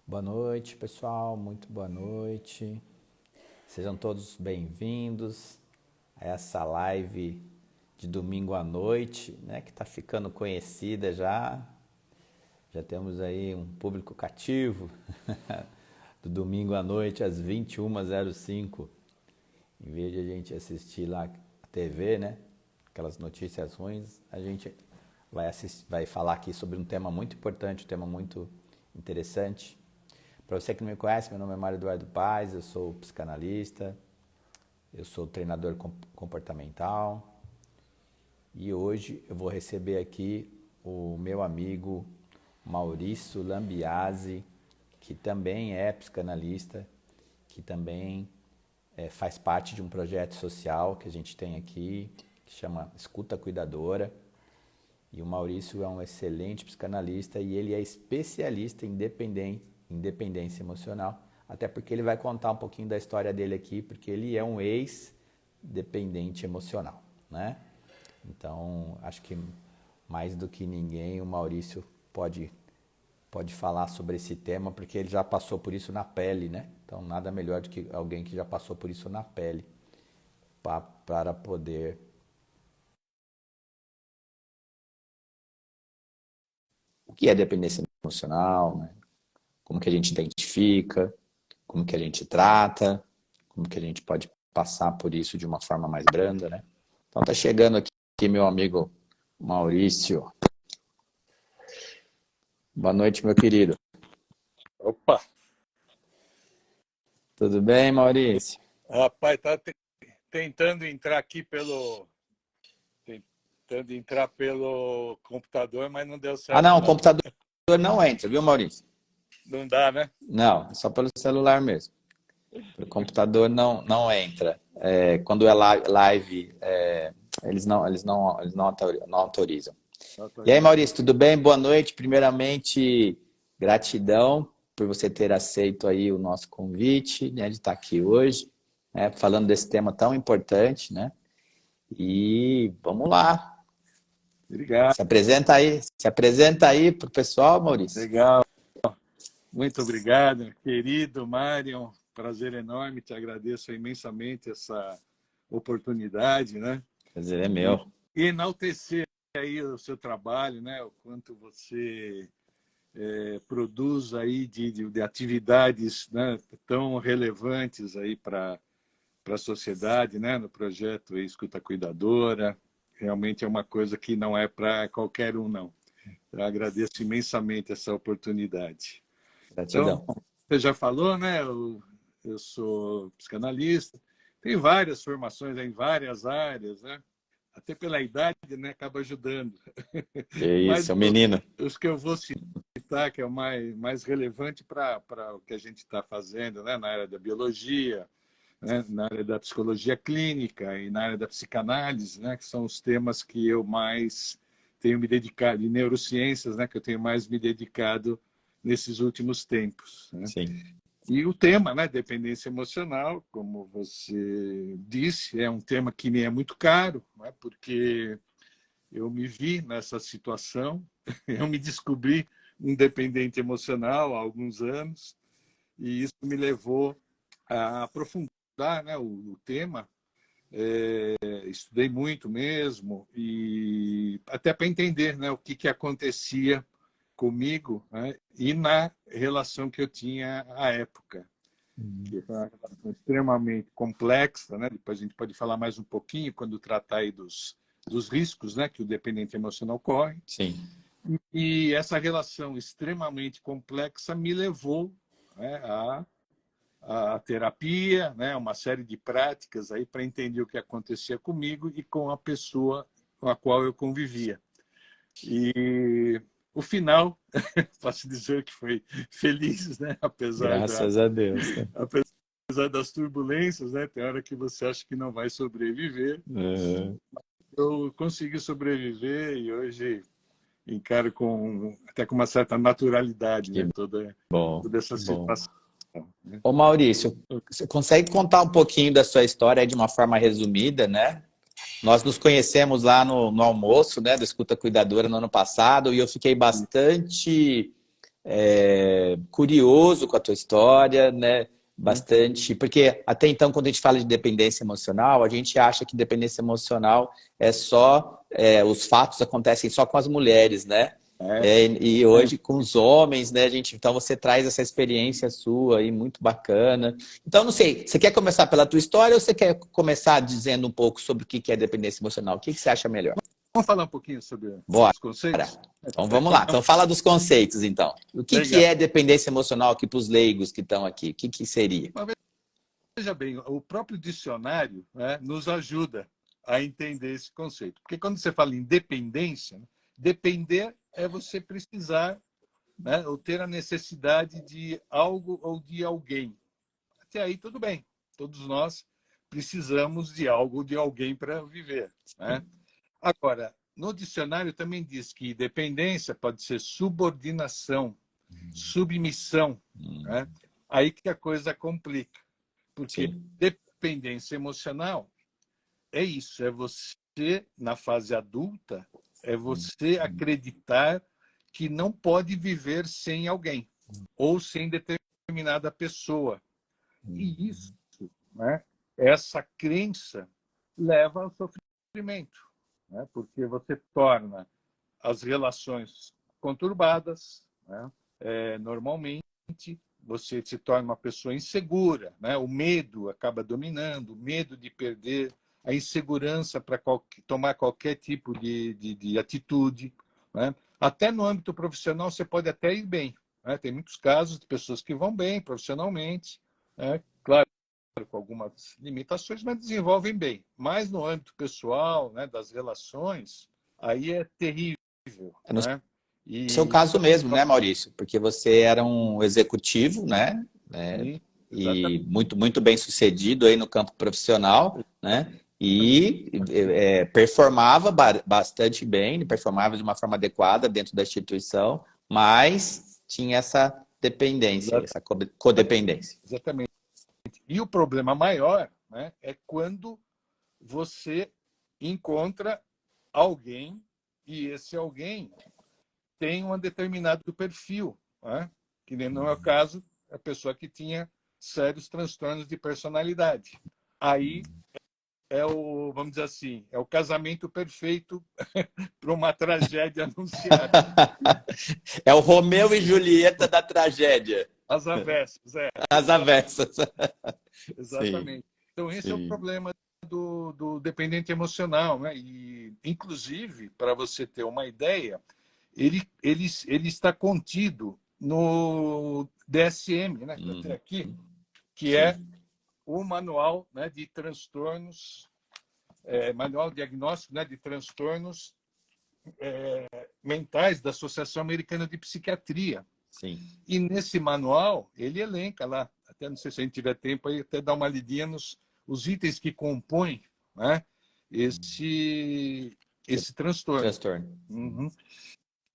Boa noite, pessoal. Muito boa noite. Sejam todos bem-vindos a essa live de domingo à noite, né, que está ficando conhecida já. Já temos aí um público cativo do domingo à noite às 21h05. Em vez de a gente assistir lá a TV, né, aquelas notícias ruins, a gente vai falar aqui sobre um tema muito importante, um tema muito interessante. Para você que não me conhece, meu nome é Mário Eduardo Paz, eu sou psicanalista, eu sou treinador comportamental e hoje eu vou receber aqui o meu amigo Maurício Lambiase, que também é psicanalista, que também faz parte de um projeto social que a gente tem aqui, que chama Escuta Cuidadora. E o Maurício é um excelente psicanalista e ele é especialista em independência emocional, até porque ele vai contar um pouquinho da história dele aqui, porque ele é um ex-dependente emocional, né? Então, acho que mais do que ninguém o Maurício pode falar sobre esse tema, porque ele já passou por isso na pele, né? Então, nada melhor do que alguém que já passou por isso na pele para poder o que é dependência emocional, né? Como que a gente identifica, como que a gente trata, como que a gente pode passar por isso de uma forma mais branda, né? Então tá chegando aqui meu amigo Maurício. Boa noite, meu querido. Opa! Tudo bem, Maurício? Rapaz, tá tentando entrar aqui pelo computador, mas não deu Ah, certo, não, o não. computador não entra, viu, Maurício? Não dá, né? Não, só pelo celular mesmo. O computador não entra. Quando é live, eles não autorizam. Não E aí, autoriza. Maurício, tudo bem? Boa noite. Primeiramente, gratidão por você ter aceito aí o nosso convite, né, de estar aqui hoje, né, falando desse tema tão importante, né? E vamos lá. Obrigado, Se apresenta aí para o pessoal, Maurício. legal. Muito obrigado, querido Mário. Prazer enorme, te agradeço imensamente essa oportunidade, né? Prazer é E meu. enaltecer aí o seu trabalho, né? O quanto você produz aí de atividades, né, tão relevantes aí para a sociedade, né, no projeto Escuta Cuidadora. Realmente é uma coisa que não é para qualquer um, não. Eu agradeço imensamente essa oportunidade. Então, Gratidão. você já falou, né? Eu sou psicanalista, tenho várias formações em várias áreas, né? Até pela idade, né, acaba ajudando. Que Mas isso, é um menino. os que eu vou citar, que é o mais relevante para o que a gente está fazendo, né, na área da biologia, né, na área da psicologia clínica e na área da psicanálise, né, que são os temas que eu mais tenho me dedicado, e neurociências, né, que eu tenho mais me dedicado nesses últimos tempos, né? Sim. E o tema, né, dependência emocional, como você disse, é um tema que me é muito caro, né, porque eu me vi nessa situação, eu me descobri um dependente emocional há alguns anos, e isso me levou a aprofundar, né, o tema. Estudei muito mesmo, e até para entender, né, o que acontecia comigo, né, e na relação que eu tinha à época, que foi uma relação extremamente complexa, né? Depois a gente pode falar mais um pouquinho quando tratar aí dos riscos, né, que o dependente emocional corre. Sim. E essa relação extremamente complexa me levou, né, a terapia, né, uma série de práticas aí para entender o que acontecia comigo e com a pessoa com a qual eu convivia. E o final, posso dizer que foi feliz, né, Graças a Deus. Né? apesar das turbulências, né, tem hora que você acha que não vai sobreviver. Uhum. Eu consegui sobreviver e hoje encaro até com uma certa naturalidade, Que né, bom, toda essa que bom. situação, né? Ô Maurício, você consegue contar um pouquinho da sua história aí de uma forma resumida, né? Nós nos conhecemos lá no almoço, né, do Escuta Cuidadora no ano passado, e eu fiquei bastante curioso com a tua história, né? Bastante, porque até então, quando a gente fala de dependência emocional, a gente acha que dependência emocional é só, os fatos acontecem só com as mulheres, né? E hoje com os homens, né, gente? Então você traz essa experiência sua aí, muito bacana. Então, não sei, você quer começar pela tua história ou você quer começar dizendo um pouco sobre o que é dependência emocional? O que você acha melhor? Vamos falar um pouquinho sobre Bora. os conceitos? Então vamos lá. Então fala dos conceitos, então. O que Legal. é dependência emocional aqui para os leigos que estão aqui? O que seria? Veja bem, o próprio dicionário, né, nos ajuda a entender esse conceito. Porque quando você fala em dependência, depender é você precisar, né, ou ter a necessidade de algo ou de alguém. Até aí tudo bem. Todos nós precisamos de algo ou de alguém para viver, né? Agora, no dicionário também diz que dependência pode ser subordinação, submissão, né? Aí que a coisa complica. Porque Sim. dependência emocional é isso, é você, na fase adulta, é você acreditar que não pode viver sem alguém ou sem determinada pessoa. E isso, né, essa crença leva ao sofrimento, né, porque você torna as relações conturbadas, né, normalmente você se torna uma pessoa insegura, né? O medo acaba dominando, o medo de perder, a insegurança para tomar qualquer tipo de atitude, né? Até no âmbito profissional você pode até ir bem, né? Tem muitos casos de pessoas que vão bem profissionalmente, né? Claro, com algumas limitações, mas desenvolvem bem. Mas no âmbito pessoal, né, das relações, aí é terrível, No né? seu E caso mesmo, né, Maurício? Porque você era um executivo, né? sim, E exatamente. muito bem sucedido aí no campo profissional, né? E performava bastante bem, performava de uma forma adequada dentro da instituição, mas tinha essa dependência, essa codependência. Exatamente. E o problema maior, né, é quando você encontra alguém e esse alguém tem um determinado perfil, né, que não é o caso da pessoa que tinha sérios transtornos de personalidade. Aí é o, vamos dizer assim, é o casamento perfeito para uma tragédia anunciada. É o Romeu e Julieta da tragédia, As avessas, as avessas. Sim, exatamente. Então, esse é o sim. problema do dependente emocional, né? E, inclusive, para você ter uma ideia, ele está contido no DSM, né? Que até aqui, que é Sim. o manual, né, de transtornos, manual diagnóstico, né, de transtornos mentais da Associação Americana de Psiquiatria. Sim. E nesse manual, ele elenca lá, até não sei se a gente tiver tempo aí, até dar uma lidinha nos os itens que compõem, né, esse transtorno. Transtorno. Uhum.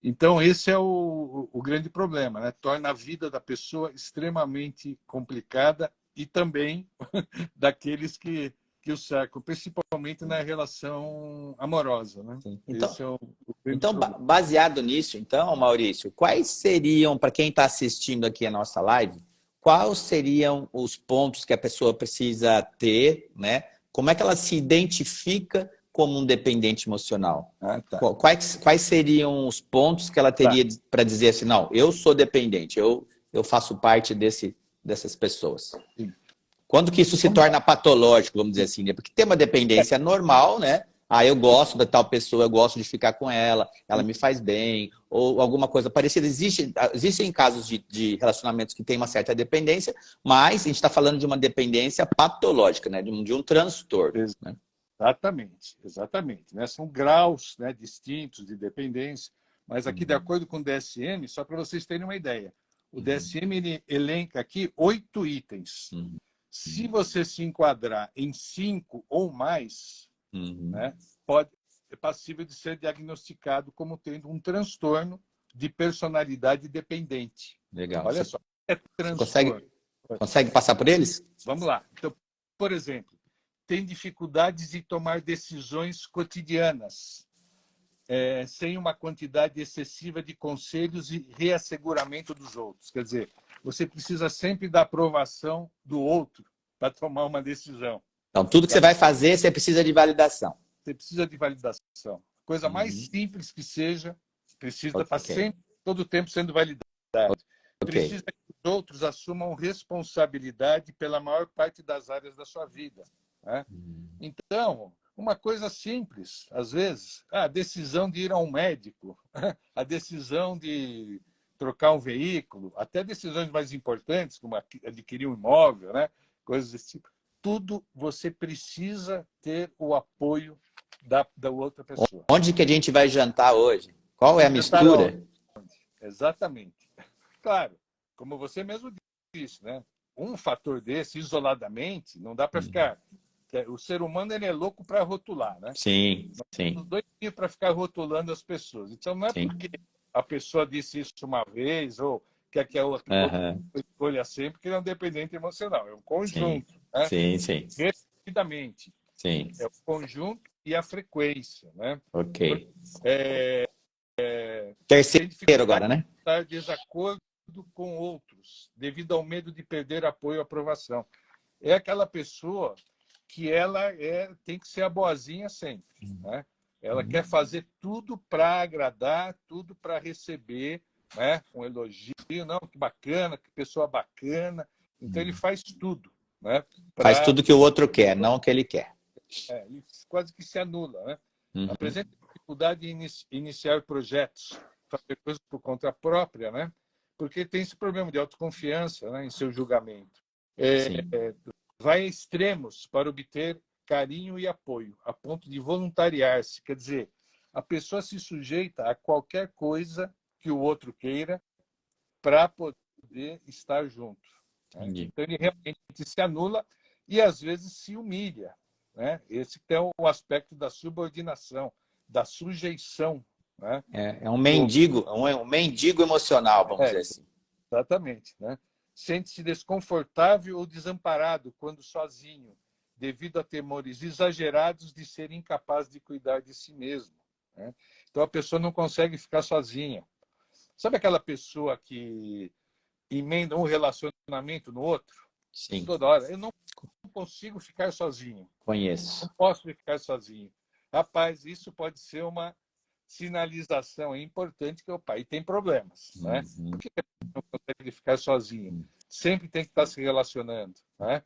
Então, esse é o grande problema, né? Torna a vida da pessoa extremamente complicada e também daqueles que o cercam, principalmente na relação amorosa, né? Sim. Esse é o grande Então, problema. baseado nisso, então, Maurício, quais seriam, para quem está assistindo aqui a nossa live, quais seriam os pontos que a pessoa precisa ter, né? Como é que ela se identifica como um dependente emocional? Ah, tá. Quais seriam os pontos que ela Tá. teria para dizer assim, não, eu sou dependente, eu faço parte dessas pessoas? Sim. Quando que isso se Vamos lá. torna patológico, vamos dizer assim, né? Porque tem uma dependência normal, né? Ah, eu gosto da tal pessoa, eu gosto de ficar com ela me faz bem, ou alguma coisa parecida. Existem casos de relacionamentos que têm uma certa dependência, mas a gente está falando de uma dependência patológica, né? De um transtorno. Né? Exatamente, exatamente. Né? São graus, né, distintos de dependência, mas aqui, de acordo com o DSM, só para vocês terem uma ideia, o DSM ele elenca aqui 8 itens. Se você se enquadrar em 5 ou mais, né, é passível de ser diagnosticado como tendo um transtorno de personalidade dependente. Legal. Olha só, é Você transtorno. consegue passar por eles? Vamos lá. Então, por exemplo, tem dificuldades de tomar decisões cotidianas. sem uma quantidade excessiva de conselhos e reasseguramento dos outros. Quer dizer, você precisa sempre da aprovação do outro para tomar uma decisão. Então, tudo que você vai fazer, você precisa de validação. Você precisa de validação. Coisa mais simples que seja, precisa estar sempre, todo o tempo, sendo validado. Precisa que os outros assumam responsabilidade pela maior parte das áreas da sua vida. Né? Então, uma coisa simples, às vezes, a decisão de ir a um médico, a decisão de trocar um veículo, até decisões mais importantes, como adquirir um imóvel, né? Coisas desse tipo. Tudo você precisa ter o apoio da outra pessoa. Onde que a gente vai jantar hoje? Qual é a mistura? Exatamente. Claro, como você mesmo disse, né? Um fator desse, isoladamente, não dá para ficar... O ser humano ele é louco para rotular, né? Sim, sim. Os dois para ficar rotulando as pessoas. Então, não é porque a pessoa disse isso uma vez ou quer que a outra escolha sempre, que ele é um dependente emocional. É um conjunto. Sim, né? sim, sim. Repetidamente. Sim. É o conjunto e a frequência. Né? Ok. Terceiro agora, né? Estar em desacordo com outros, devido ao medo de perder apoio e aprovação. É aquela pessoa que ela tem que ser a boazinha sempre. Né? Ela quer fazer tudo para agradar, tudo para receber, né? Um elogio. Não, que bacana, que pessoa bacana. Então, ele faz tudo. Né? Faz tudo que o outro quer, não o que ele quer. Ele quase que se anula. Né? Apresenta dificuldade em iniciar projetos, fazer coisas por conta própria, né? Porque tem esse problema de autoconfiança, né? Em seu julgamento. Vai a extremos para obter carinho e apoio, a ponto de voluntariar-se. Quer dizer, a pessoa se sujeita a qualquer coisa que o outro queira para poder estar junto. Né? Então, ele realmente se anula e, às vezes, se humilha. Né? Esse é o aspecto da subordinação, da sujeição. Né? É um mendigo, um mendigo emocional, vamos dizer assim. Exatamente. Né? Sente-se desconfortável ou desamparado quando sozinho, devido a temores exagerados de ser incapaz de cuidar de si mesmo. Né? Então, a pessoa não consegue ficar sozinha. Sabe aquela pessoa que emenda um relacionamento no outro? Sim. Toda hora. Eu não consigo ficar sozinho. Conheço. Não posso ficar sozinho. Rapaz, isso pode ser uma sinalização importante que o pai tem problemas. Né? Por que não consegue ficar sozinho? Sempre tem que estar se relacionando. Né?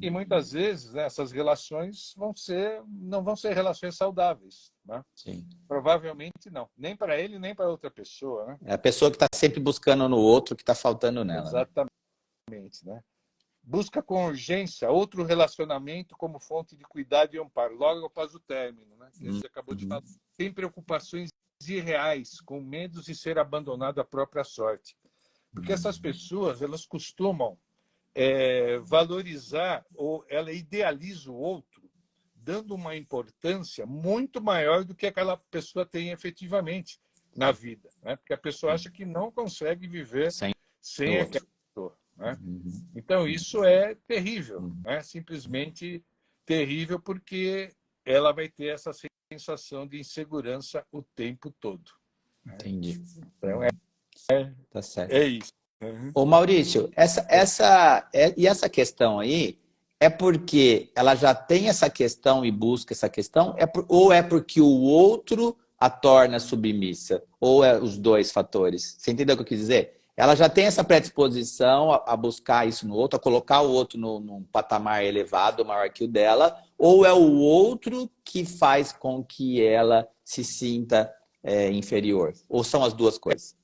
E muitas vezes, né, essas relações não vão ser relações saudáveis. Né? Sim. Provavelmente não. Nem para ele, nem para outra pessoa. Né? É a pessoa que está sempre buscando no outro que está faltando nela. Exatamente. Né? Busca com urgência outro relacionamento como fonte de cuidado e amparo, logo após o término. Né? Você acabou de falar. Tem preocupações irreais, com medos de ser abandonado à própria sorte. Porque essas pessoas, elas costumam valorizar, ou ela idealiza o outro, dando uma importância muito maior do que aquela pessoa tem efetivamente na vida. Né? Porque a pessoa acha que não consegue viver sem aquela pessoa. Né? Então, isso é terrível. Né? Simplesmente terrível, porque ela vai ter essa sensação de insegurança o tempo todo. Entendi. Então, tá certo. É isso. Ô Maurício, e essa questão aí é porque ela já tem essa questão e busca essa questão, ou é porque o outro a torna submissa? Ou é os dois fatores? Você entendeu o que eu quis dizer? Ela já tem essa predisposição a buscar isso no outro, a colocar o outro num patamar elevado, maior que o dela, ou é o outro que faz com que ela se sinta inferior? Ou são as duas coisas?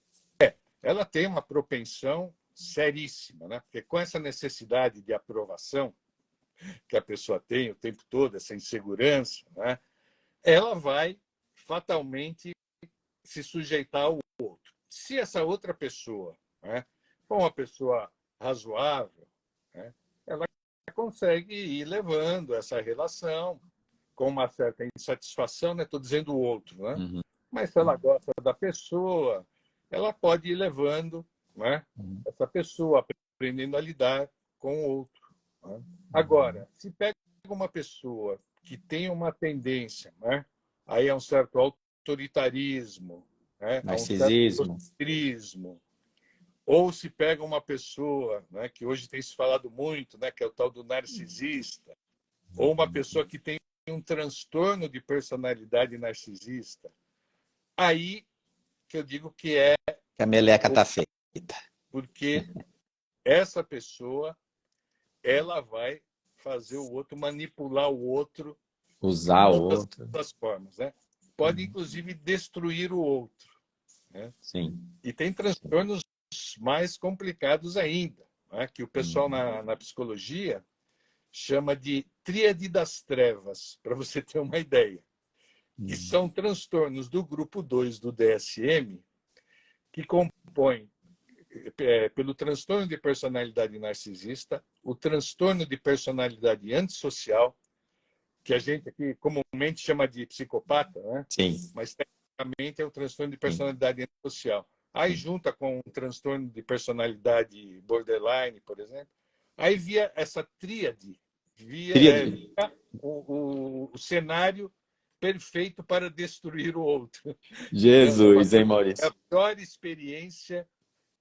Ela tem uma propensão seríssima, né? Porque com essa necessidade de aprovação que a pessoa tem o tempo todo, essa insegurança, né? Ela vai fatalmente se sujeitar ao outro. Se essa outra pessoa, né, for uma pessoa razoável, né, ela consegue ir levando essa relação com uma certa insatisfação, né? Estou dizendo o outro, né? Mas se ela gosta da pessoa, ela pode ir levando, né, essa pessoa, aprendendo a lidar com o outro. Né? Agora, se pega uma pessoa que tem uma tendência, né, aí é um certo autoritarismo, né? A um certo Narcisismo. egocentrismo. Ou se pega uma pessoa, né, que hoje tem se falado muito, né, que é o tal do narcisista, ou uma pessoa que tem um transtorno de personalidade narcisista, aí que eu digo que é Que a meleca tá feita. porque essa pessoa ela vai fazer o outro, manipular o outro de Usar o todas outro. as formas, né? Pode, inclusive, destruir o outro, né? Sim. E tem transtornos mais complicados ainda, né? Que o pessoal na psicologia chama de tríade das trevas, para você ter uma ideia. Que são transtornos do grupo 2 do DSM, que compõem pelo transtorno de personalidade narcisista, o transtorno de personalidade antissocial, que a gente aqui comumente chama de psicopata, né? Sim. Mas tecnicamente é o transtorno de Sim. personalidade antissocial. Aí junta com um transtorno de personalidade borderline, por exemplo. Aí via essa tríade, Tríade. via o cenário perfeito para destruir o outro. Jesus, hein, É a Maurício? pior experiência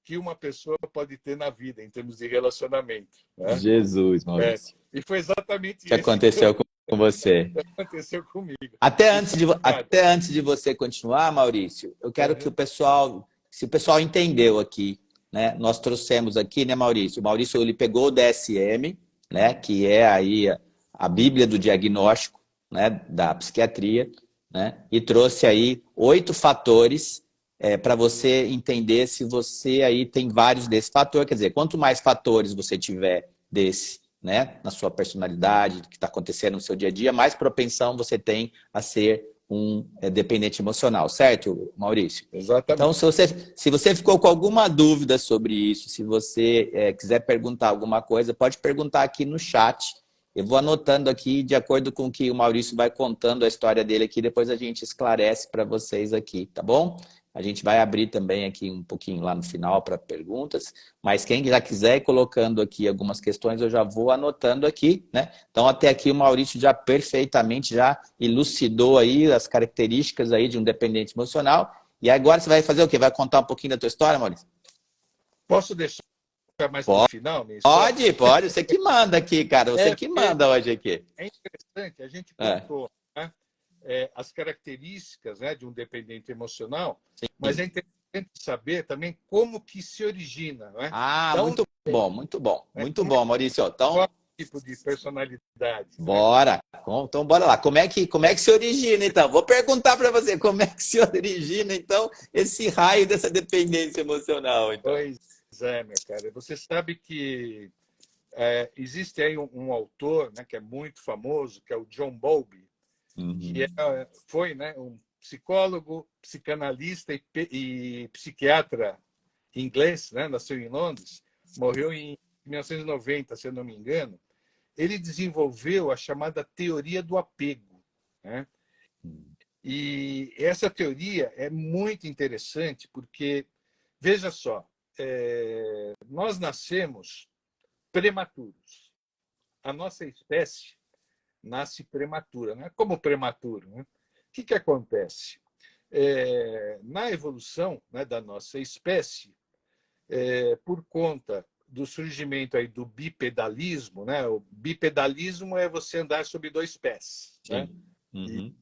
que uma pessoa pode ter na vida em termos de relacionamento, né? Jesus, Maurício. E foi exatamente Que esse que aconteceu com você? aconteceu comigo. Até antes de você continuar, Maurício, eu quero que o pessoal, se o pessoal entendeu aqui, né? Nós trouxemos aqui, né, Maurício? O Maurício ele pegou o DSM, né? Que é aí a Bíblia do diagnóstico, né? Da psiquiatria, né? E trouxe aí 8 fatores para você entender se você aí tem vários desses fatores. Quer dizer, quanto mais fatores você tiver desse, né, na sua personalidade, que está acontecendo no seu dia a dia, mais propensão você tem a ser um dependente emocional, certo, Maurício? Então, Exatamente. se você ficou com alguma dúvida sobre isso, se você quiser perguntar alguma coisa, pode perguntar aqui no chat. Eu vou anotando aqui, de acordo com o que o Maurício vai contando a história dele aqui, depois a gente esclarece para vocês aqui, tá bom? A gente vai abrir também aqui um pouquinho lá no final para perguntas, mas quem já quiser ir colocando aqui algumas questões, eu já vou anotando aqui, né? Então, até aqui o Maurício já perfeitamente já elucidou aí as características aí de um dependente emocional. E agora você vai fazer o quê? Vai contar um pouquinho da tua história, Maurício? Posso deixar mais para o final minha história? Pode. Você que manda aqui, cara. Você que Porque manda hoje aqui. é interessante, a gente É, contou, né, as características, né, de um dependente emocional, mas sim. é interessante saber também como que se origina, né? Ah, Da onde muito vem, bom, muito bom. né? Muito Como é bom, Maurício. qual é Então, o tipo de personalidade, né? bora. Então, bora lá. Como é que se origina, então? Vou perguntar para você, como é que se origina, então, esse raio dessa dependência emocional, então? Pois é, meu cara. Você sabe que existe aí um autor, né, que é muito famoso, que é o John Bowlby, que Uhum. foi, né, um psicólogo, psicanalista e psiquiatra inglês, né, nasceu em Londres, morreu em 1990, se eu não me engano. Ele desenvolveu a chamada teoria do apego, né? E essa teoria é muito interessante porque, veja só, nós nascemos prematuros. A nossa espécie nasce prematura, né? Como prematuro, né? O que acontece? Na evolução, né, da nossa espécie, por conta do surgimento aí do bipedalismo, né? O bipedalismo é você andar sobre 2 pés, né? Sim. Uhum.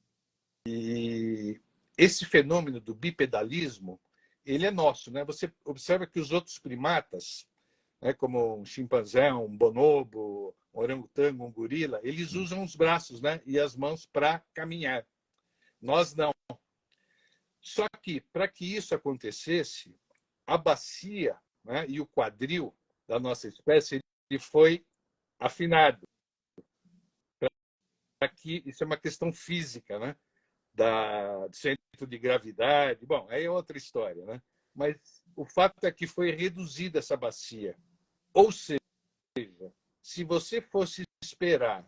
E esse fenômeno do bipedalismo, ele é nosso, né? Você observa que os outros primatas, né, como um chimpanzé, um bonobo, um orangotango, um gorila, eles usam os braços, né, e as mãos para caminhar. Nós não. Só que, para que isso acontecesse, a bacia, né, e o quadril da nossa espécie ele foi afinado. Aqui, isso é uma questão física, né, do centro de gravidade. Bom, aí é outra história, né? Mas o fato é que foi reduzida essa bacia. Ou seja, se você fosse esperar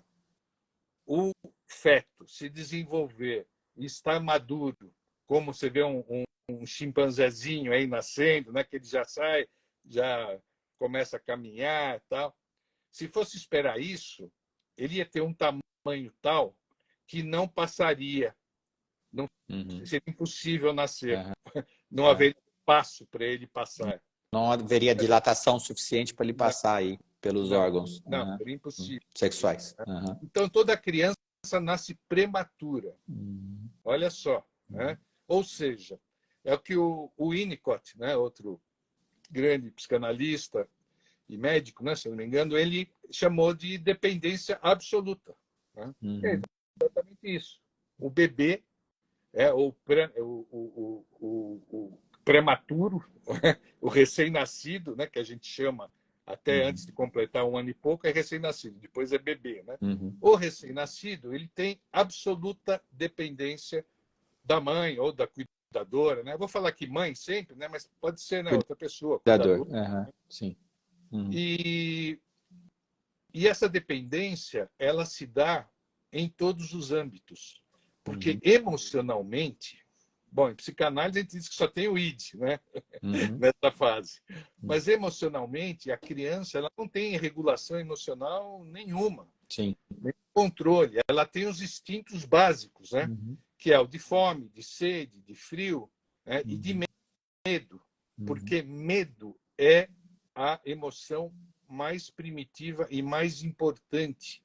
o feto se desenvolver e estar maduro, como você vê um chimpanzézinho aí nascendo, né, que ele já sai, já começa a caminhar e tal. Se fosse esperar isso, ele ia ter um tamanho tal que não passaria Não Uhum. seria impossível nascer. Aham. Não haveria espaço para ele passar. Não haveria dilatação suficiente para ele Não, passar aí pelos não, órgãos não, seria impossível. sexuais. Aham. Então, toda criança nasce prematura. Uhum. Olha só. Né? Ou seja, é o que o Winnicott, né, outro grande psicanalista e médico, né, se não me engano, ele chamou de dependência absoluta. Né? É Uhum. exatamente isso. O bebê o prematuro, o recém-nascido, né, que a gente chama até Uhum. antes de completar 1 ano e pouco, é recém-nascido, depois é bebê. Né? Uhum. O recém-nascido ele tem absoluta dependência da mãe ou da cuidadora. Né? Eu vou falar aqui mãe sempre, né, mas pode ser, né, outra pessoa, Cuidador. cuidador. Aham. Sim. Uhum. E, e essa dependência ela se dá em todos os âmbitos, porque Uhum. emocionalmente, bom, em psicanálise a gente diz que só tem o id, né, Uhum. nessa fase, mas emocionalmente a criança ela não tem regulação emocional nenhuma, Sim. nem controle, ela tem os instintos básicos, né, Uhum. que é o de fome, de sede, de frio, né, e de Uhum. medo, Uhum. porque medo é a emoção mais primitiva e mais importante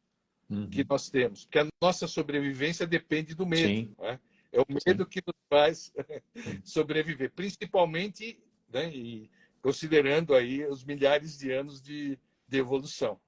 que Uhum. nós temos, porque a nossa sobrevivência depende do medo. Sim. Né? É o Sim. medo que nos faz Uhum. sobreviver, principalmente, né, e considerando aí os milhares de anos de evolução.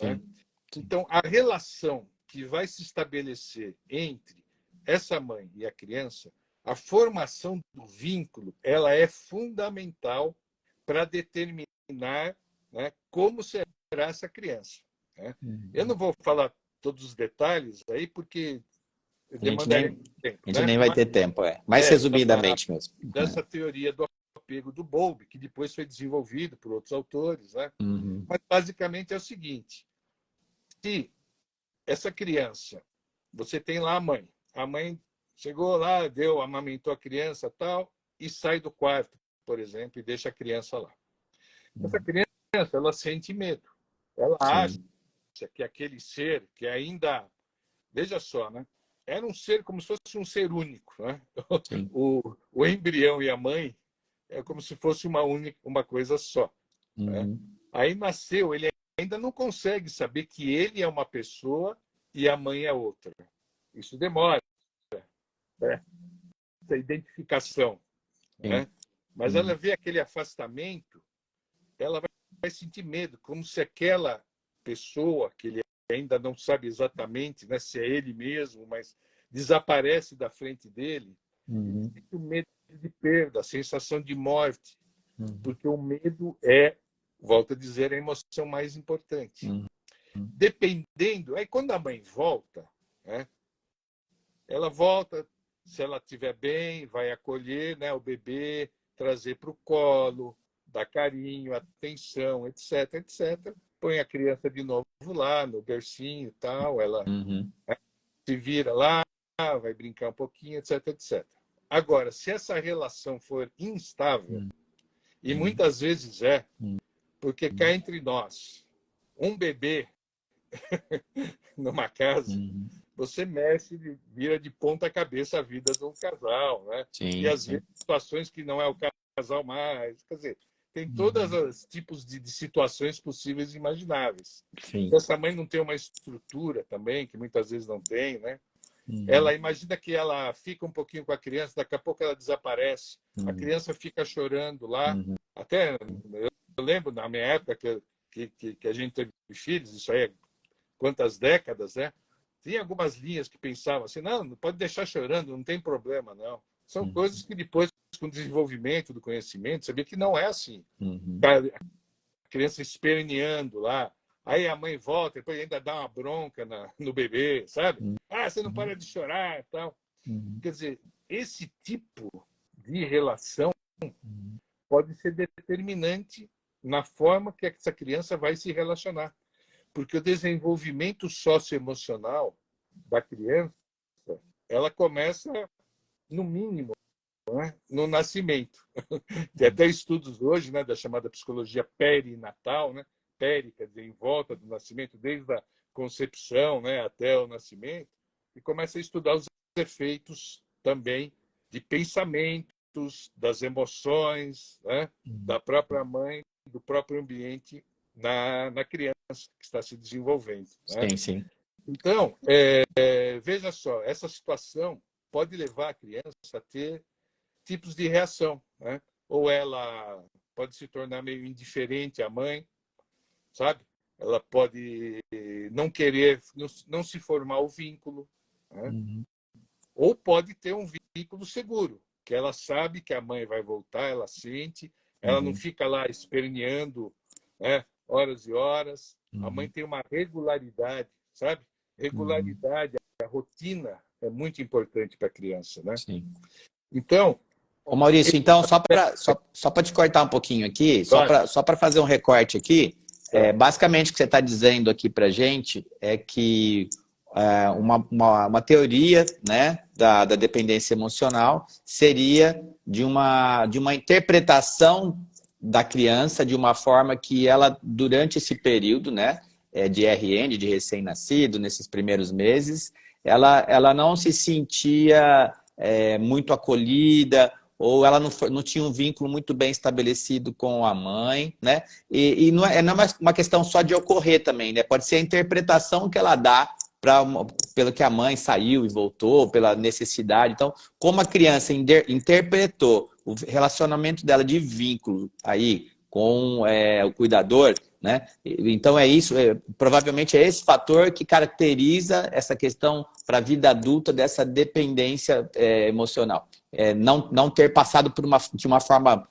Né? Sim. Sim. Então, a relação que vai se estabelecer entre essa mãe e a criança, a formação do vínculo, ela é fundamental para determinar, né, como será essa criança. Né? Eu Uhum. não vou falar todos os detalhes aí, porque A gente demandaria nem, muito tempo. a gente Né? nem vai ter tempo, é. Mais É, resumidamente mesmo. dessa teoria do apego do Bowlby, que depois foi desenvolvido por outros autores. Né? Uhum. Mas, basicamente, é o seguinte: se essa criança, você tem lá a mãe chegou lá, deu, amamentou a criança tal, e sai do quarto, por exemplo, e deixa a criança lá. Essa Uhum. criança, ela sente medo. Ela acha Sim. que aquele ser, que ainda, veja só, né? Era um ser como se fosse um ser único. Né? Sim. O embrião e a mãe é como se fosse uma coisa só. Né? Uhum. Aí nasceu, ele ainda não consegue saber que ele é uma pessoa e a mãe é outra. Isso demora, né? Essa identificação. Sim. Né? Mas ela Uhum. vê aquele afastamento, ela vai sentir medo, como se aquela pessoa, que ele ainda não sabe exatamente, né, se é ele mesmo, mas desaparece da frente dele, ele Uhum. sente o medo de perda, a sensação de morte, Uhum. porque o medo é, volto a dizer, a emoção mais importante. Uhum. Dependendo, aí quando a mãe volta, né, ela volta, se ela estiver bem, vai acolher, né, o bebê, trazer para o colo, dar carinho, atenção, etc, etc. Põe a criança de novo lá no bercinho e tal, ela Uhum. se vira lá, vai brincar um pouquinho, etc, etc. Agora, se essa relação for instável, e Uhum. muitas vezes é, Uhum. porque cá entre nós, um bebê numa casa, Uhum. você mexe, vira de ponta cabeça a vida de um casal, né? E Sim, às vezes sim. situações que não é o casal mais, quer dizer, tem todos Uhum. os tipos de situações possíveis e imagináveis. Se Sim. essa mãe não tem uma estrutura também, que muitas vezes não tem, né? Uhum. Ela imagina que ela fica um pouquinho com a criança, daqui a pouco ela desaparece, a Uhum. criança fica chorando lá. Uhum. Até eu lembro na minha época que a gente teve filhos, isso aí é quantas décadas, né? Tinha algumas linhas que pensavam assim, não pode deixar chorando, não tem problema, não. São coisas que depois, com o desenvolvimento do conhecimento, você vê que não é assim. Uhum. A criança esperneando lá, aí a mãe volta, depois ainda dá uma bronca no bebê, sabe? Uhum. Ah, você não para de chorar e tal. Uhum. Quer dizer, esse tipo de relação Uhum. pode ser determinante na forma que essa criança vai se relacionar. Porque o desenvolvimento socioemocional da criança, ela começa, no mínimo, né, no nascimento. Tem até estudos hoje, né, da chamada psicologia perinatal, né, peri, quer dizer, em volta do nascimento, desde a concepção, né, até o nascimento, e começa a estudar os efeitos também de pensamentos, das emoções, né? Da própria mãe, do próprio ambiente na criança que está se desenvolvendo. Né? Sim, sim. Então, veja só, essa situação pode levar a criança a ter tipos de reação. Né? Ou ela pode se tornar meio indiferente à mãe, sabe? Ela pode não querer, não se formar o vínculo. Né? Uhum. Ou pode ter um vínculo seguro, que ela sabe que a mãe vai voltar, ela sente, ela não Uhum. fica lá esperneando, né, horas e horas. A mãe Uhum. tem uma regularidade, sabe? Uhum. Regularidade, a rotina é muito importante para a criança, né? Sim. Então, Ô Maurício, então, só para te cortar um pouquinho aqui, claro, só para fazer um recorte aqui, tá, basicamente o que você está dizendo aqui para a gente é que uma teoria, né, da dependência emocional seria de uma interpretação da criança de uma forma que ela, durante esse período, né, de RN, de recém-nascido, nesses primeiros meses, ela não se sentia muito acolhida, ou ela não tinha um vínculo muito bem estabelecido com a mãe, né? E não é uma questão só de ocorrer também, né? Pode ser a interpretação que ela dá pelo que a mãe saiu e voltou, pela necessidade. Então, como a criança interpretou o relacionamento dela de vínculo aí com o cuidador, né? Então é isso, provavelmente é esse fator que caracteriza essa questão para a vida adulta dessa dependência emocional. Não ter passado de uma forma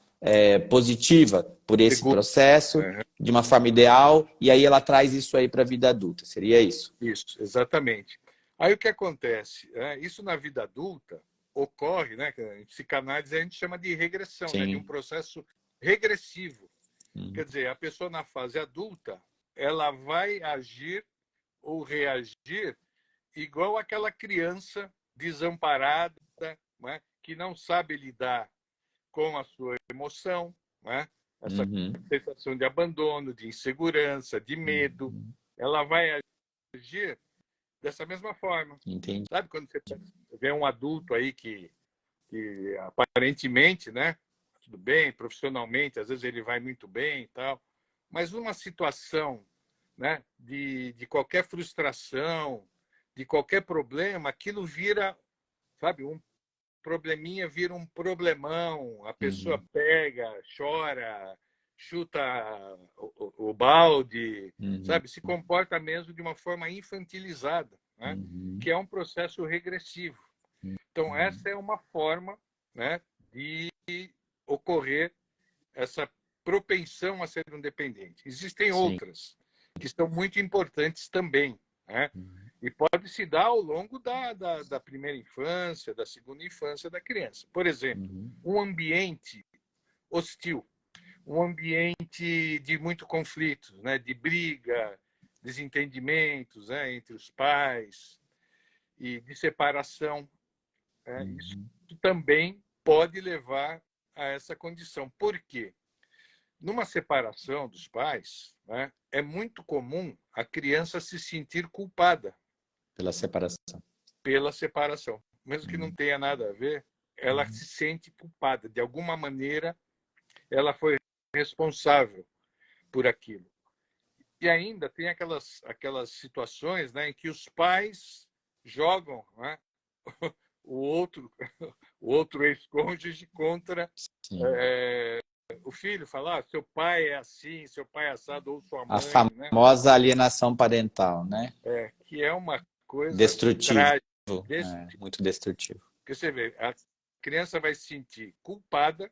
positiva por esse seguro. processo, de uma forma ideal, e aí ela traz isso aí para a vida adulta. Seria isso? Isso, exatamente. Aí o que acontece? Isso na vida adulta ocorre, né? Em psicanálise a gente chama de regressão, né? De um Sim. processo regressivo. Hum. Quer dizer, a pessoa na fase adulta, ela vai agir ou reagir igual aquela criança desamparada, né? Que não sabe lidar com a sua emoção, né? Essa Uhum. sensação de abandono, de insegurança, de medo. Uhum. Ela vai agir dessa mesma forma. Entendi. Sabe quando você vê um adulto aí que aparentemente, né, tudo bem, profissionalmente, às vezes ele vai muito bem e tal, mas numa situação, né, de qualquer frustração, de qualquer problema, aquilo vira, sabe, um probleminha vira um problemão, a pessoa Uhum. pega, chora, chuta o balde, Uhum. sabe, se comporta mesmo de uma forma infantilizada, né, Uhum. que é um processo regressivo. Então, Uhum. essa é uma forma, né, de ocorrer essa propensão a ser um dependente. Existem Sim. outras que são muito importantes também, né? Uhum. E pode se dar ao longo da primeira infância, da segunda infância da criança. Por exemplo, Uhum. um ambiente hostil, um ambiente de muito conflitos, né? De briga, desentendimentos, né? Entre os pais e de separação. Isso Uhum. também pode levar a essa condição. Por quê? Numa separação dos pais, né, é muito comum a criança se sentir culpada Pela separação. pela separação. Mesmo que não Uhum. tenha nada a ver, ela Uhum. se sente culpada. De alguma maneira, ela foi responsável por aquilo. E ainda tem aquelas situações, né, em que os pais jogam, né, o outro, o outro ex-cônjuge contra Sim. o filho, falar seu pai é assim, seu pai é assado, ou sua A mãe, né? famosa alienação parental, né? Que é uma coisa Destrutivo. trágica. Muito destrutivo. Porque você vê, a criança vai se sentir culpada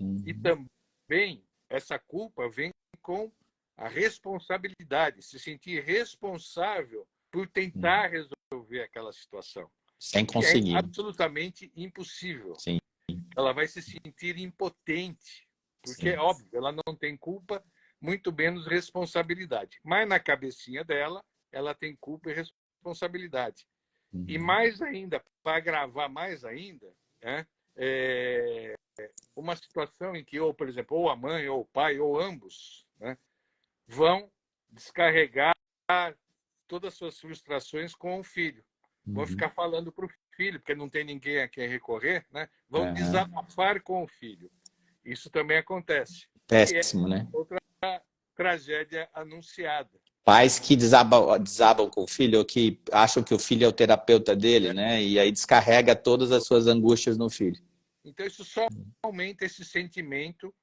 e Uhum. também essa culpa vem com a responsabilidade, se sentir responsável por Uhum. tentar resolver aquela situação, Sem que é conseguir. absolutamente impossível. Sim. Ela vai se sentir impotente, porque é Sim. óbvio, ela não tem culpa, muito menos responsabilidade. Mas na cabecinha dela, ela tem culpa e responsabilidade. E Uhum. mais ainda, para agravar mais ainda, né, é uma situação em que, ou, por exemplo, ou a mãe, ou o pai, ou ambos, né, vão descarregar todas as suas frustrações com o filho. vão ficar falando para o filho, porque não tem ninguém a quem recorrer, né? Vão Aham. desabafar com o filho. Isso também acontece. E é Péssimo, né? outra tragédia anunciada. Pais que desabam com o filho, ou que acham que o filho é o terapeuta dele, né? E aí descarrega todas as suas angústias no filho. Então, isso só aumenta esse sentimento,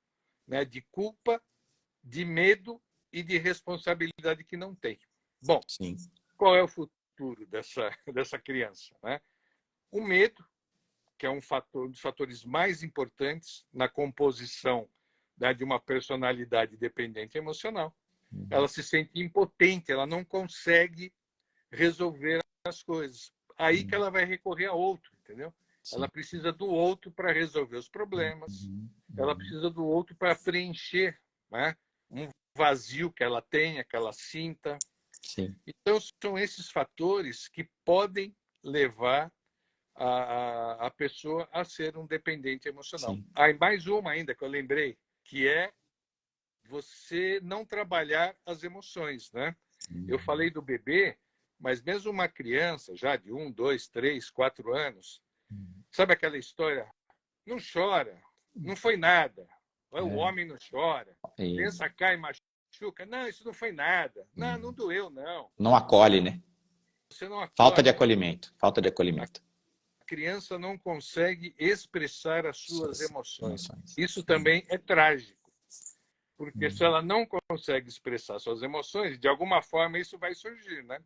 né, de culpa, de medo e de responsabilidade que não tem. Bom, Sim. qual é o futuro dessa criança, né? O medo, que é um dos fatores mais importantes na composição, né, de uma personalidade dependente emocional. Ela se sente impotente, ela não consegue resolver as coisas. Aí que ela vai recorrer a outro, entendeu? Sim. Ela precisa do outro para resolver os problemas, ela precisa do outro para preencher, né, um vazio que ela tenha, que ela sinta. Sim. Então, são esses fatores que podem levar a pessoa a ser um dependente emocional. Sim. Aí mais uma ainda que eu lembrei, que é você não trabalhar as emoções, né? Eu falei do bebê, mas mesmo uma criança já de 1, 2, 3, 4 anos, sabe aquela história? Não chora, não foi nada. O homem não chora. Isso. Pensa, cai, machuca. Não, isso não foi nada. Não, não doeu, não. Não acolhe, né? Você não Falta de acolhe. acolhimento. Falta de acolhimento. A criança não consegue expressar as suas emoções. Emoções. Isso também é trágico. Porque se ela não consegue expressar suas emoções, de alguma forma isso vai surgir, né?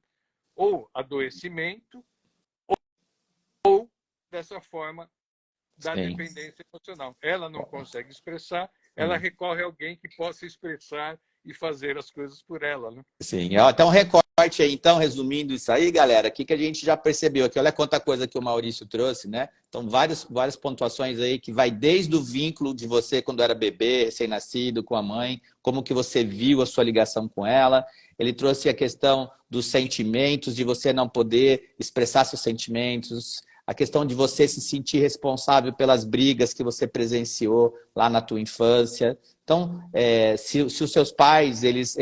Ou adoecimento, ou dessa forma da Sim. dependência emocional. Ela não consegue expressar, ela recorre a alguém que possa expressar e fazer as coisas por ela, né? Sim. Até um recorte aí, então, resumindo isso aí, galera, o que a gente já percebeu aqui? Olha quanta coisa que o Maurício trouxe, né? Então, várias pontuações aí que vai desde o vínculo de você quando era bebê, recém-nascido, com a mãe, como que você viu a sua ligação com ela. Ele trouxe a questão dos sentimentos, de você não poder expressar seus sentimentos, a questão de você se sentir responsável pelas brigas que você presenciou lá na tua infância. Então, se os seus pais eles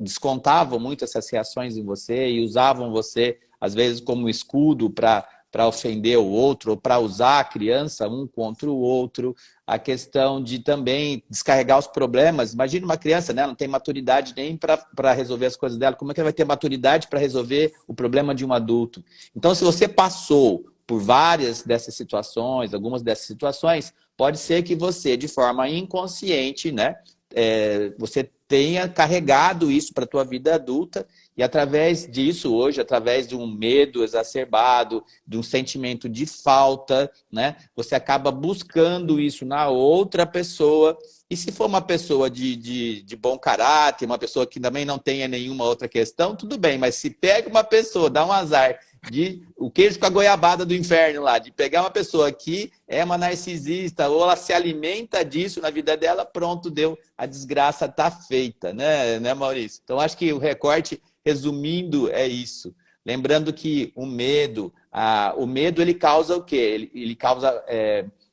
descontavam muito essas reações em você e usavam você, às vezes, como escudo para ofender o outro ou para usar a criança um contra o outro, a questão de também descarregar os problemas. Imagina uma criança, né? Não tem maturidade nem para resolver as coisas dela. Como é que ela vai ter maturidade para resolver o problema de um adulto? Então, se você passou por várias dessas situações, algumas dessas situações, pode ser que você, de forma inconsciente, né, você tenha carregado isso para a tua vida adulta e através disso hoje, através de um medo exacerbado, de um sentimento de falta, né, você acaba buscando isso na outra pessoa. E se for uma pessoa de bom caráter, uma pessoa que também não tenha nenhuma outra questão, tudo bem, mas se pega uma pessoa, dá um azar de o queijo com a goiabada do inferno lá, de pegar uma pessoa que é uma narcisista ou ela se alimenta disso na vida dela, pronto, deu, a desgraça tá feita, né, Maurício? Então acho que o recorte, resumindo, é isso. Lembrando que o medo ele causa o quê? Ele causa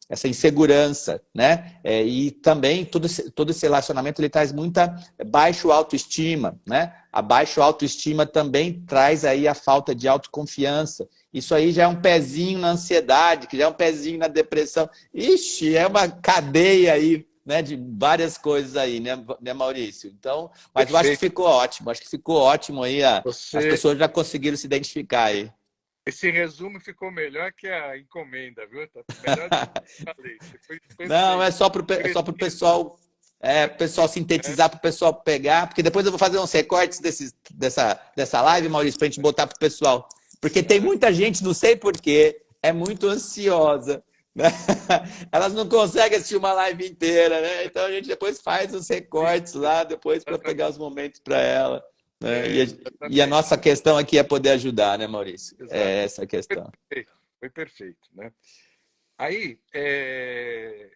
essa insegurança, né? E também todo esse relacionamento ele traz muita baixa autoestima, né? A baixa autoestima também traz aí a falta de autoconfiança. Isso aí já é um pezinho na ansiedade, que já é um pezinho na depressão. Ixi, é uma cadeia aí, né, de várias coisas aí, né, Maurício? Então, mas eu acho que ficou ótimo, aí, as pessoas já conseguiram se identificar aí. Esse resumo ficou melhor que a encomenda, viu? Tá melhor do que eu falei. Não, é só para o pessoal, pessoal sintetizar, para o pessoal pegar, porque depois eu vou fazer uns recortes dessa live, Maurício, para a gente botar para o pessoal. Porque tem muita gente, não sei porquê, é muito ansiosa, né? Elas não conseguem assistir uma live inteira, né? Então a gente depois faz os recortes lá, depois para pegar os momentos para ela. Né? E a nossa questão aqui é poder ajudar, né, Maurício? Exato. É essa a questão. Foi perfeito, né? Aí,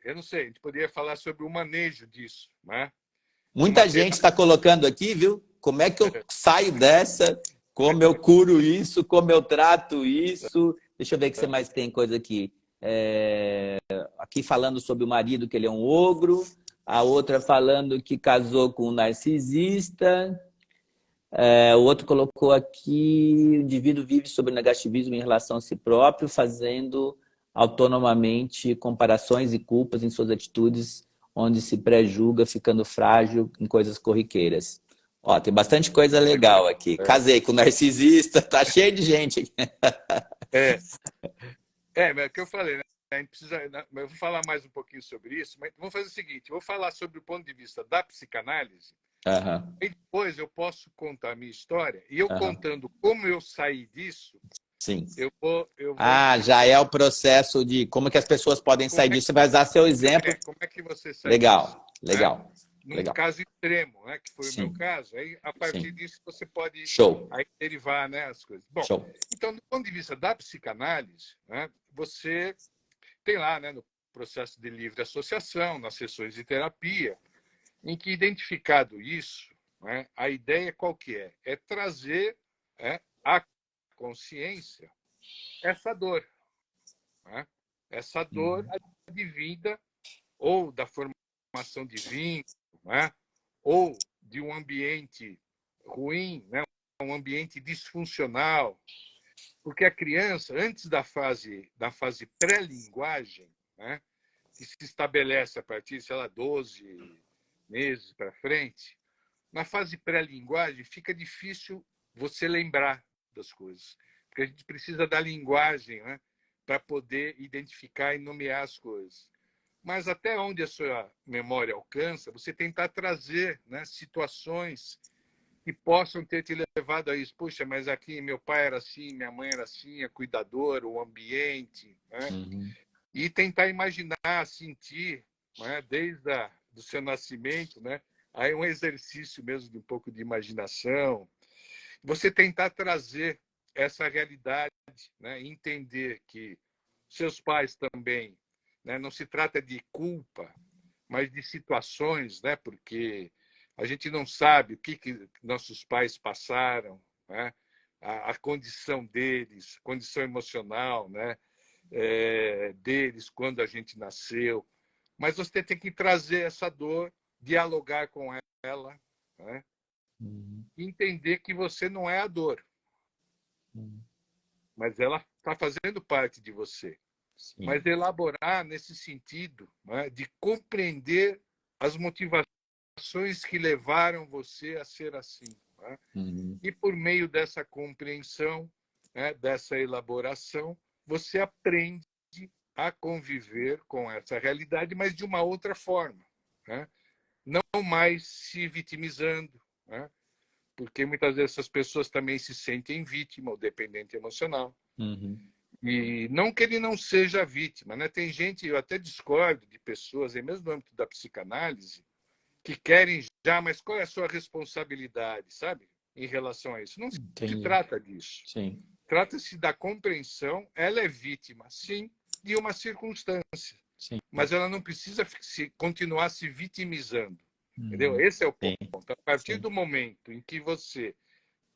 eu não sei, a gente poderia falar sobre o manejo disso, né? Muita gente está colocando aqui, viu? Como é que eu saio dessa? Como eu curo isso? Como eu trato isso? Deixa eu ver o que você mais tem coisa aqui. Aqui falando sobre o marido, que ele é um ogro. A outra falando que casou com um narcisista. O outro colocou aqui, o indivíduo vive sobre o negativismo em relação a si próprio, fazendo autonomamente comparações e culpas em suas atitudes, onde se pré-julga, ficando frágil em coisas corriqueiras. Ó, tem bastante coisa legal aqui. É, Casei com um narcisista, tá cheio de gente aqui. é, mas é o que eu falei, né? A gente precisa, né, eu vou falar mais um pouquinho sobre isso, mas vamos fazer o seguinte, eu vou falar sobre o ponto de vista da psicanálise, Aham, e depois eu posso contar a minha história, e eu aham. contando como eu saí disso, Sim. eu vou Ah, já entender é o processo de como que as pessoas podem como sair disso. Você vai usar seu exemplo. como é que você sai disso, Legal, né? legal, Num legal. caso extremo, né, que foi o meu Sim, caso, aí a partir sim. disso você pode Show, aí derivar, né, as coisas. Bom, show. então do ponto de vista da psicanálise, né, você tem lá, né, no processo de livre associação, nas sessões de terapia, em que identificado isso, né, a ideia qual que é? É trazer, à consciência essa dor, né? Essa dor Uhum, advinda ou da formação de vínculo, né? Ou de um ambiente ruim, né? Um ambiente disfuncional, porque a criança, antes da fase pré-linguagem, né? Que se estabelece a partir, sei lá, 12 meses para frente, na fase pré-linguagem fica difícil você lembrar das coisas, porque a gente precisa da linguagem, né, para poder identificar e nomear as coisas. Mas até onde a sua memória alcança, você tentar trazer, né, situações que possam ter te levado a isso. Puxa, mas aqui meu pai era assim, minha mãe era assim, a cuidadora, o ambiente, né? uhum, E tentar imaginar, sentir, né, desde do seu nascimento, né? Aí um exercício mesmo de um pouco de imaginação. Você tentar trazer essa realidade, né? Entender que seus pais também, né? Não se trata de culpa, mas de situações, né? Porque a gente não sabe o que nossos pais passaram, né? A condição deles, condição emocional, né? Deles quando a gente nasceu. Mas você tem que trazer essa dor, dialogar com ela, né? uhum, E entender que você não é a dor, uhum. mas ela está fazendo parte de você. Sim. Mas elaborar nesse sentido, né, de compreender as motivações que levaram você a ser assim. Né? Uhum, E por meio dessa compreensão, né, dessa elaboração, você aprende a conviver com essa realidade, mas de uma outra forma. Né? Não mais se vitimizando, né? Porque muitas vezes essas pessoas também se sentem vítima ou dependente emocional. uhum. E não que ele não seja vítima, né? Tem gente, eu até discordo de pessoas, mesmo no âmbito da psicanálise, que querem já, mas qual é a sua responsabilidade, sabe? Em relação a isso. Não se Entendi. trata disso. Sim, Trata-se da compreensão, ela é vítima, sim, de uma circunstância, sim. mas ela não precisa continuar se vitimizando. Entendeu? Uhum. Esse é o Sim, ponto. A partir sim. do momento em que você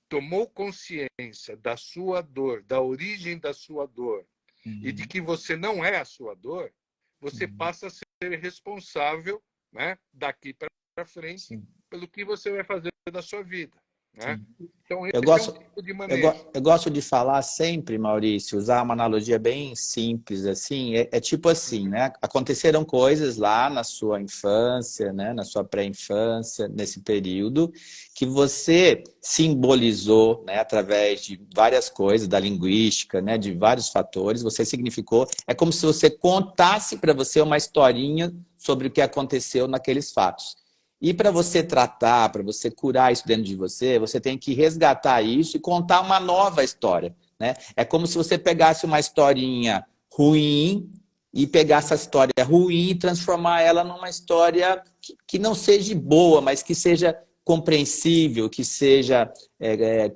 tomou consciência da sua dor, da origem da sua dor, e de Uhum, que você não é a sua dor, você uhum. passa a ser responsável, né, daqui para frente Sim, pelo que você vai fazer da sua vida. Né? sim. Então, Eu esse é um gosto, tipo de manejo. eu gosto de falar sempre, Maurício, usar uma analogia bem simples, assim, é tipo assim, Uhum. né? Aconteceram coisas lá na sua infância, né? Na sua pré-infância, nesse período, que você simbolizou, né? Através de várias coisas, da linguística, né? De vários fatores, você significou. É como se você contasse para você uma historinha sobre o que aconteceu naqueles fatos. E para você tratar, para você curar isso dentro de você, você tem que resgatar isso e contar uma nova história. Né? É como se você pegasse uma historinha ruim e pegasse essa história ruim e transformar ela numa história que não seja boa, mas que seja compreensível, que seja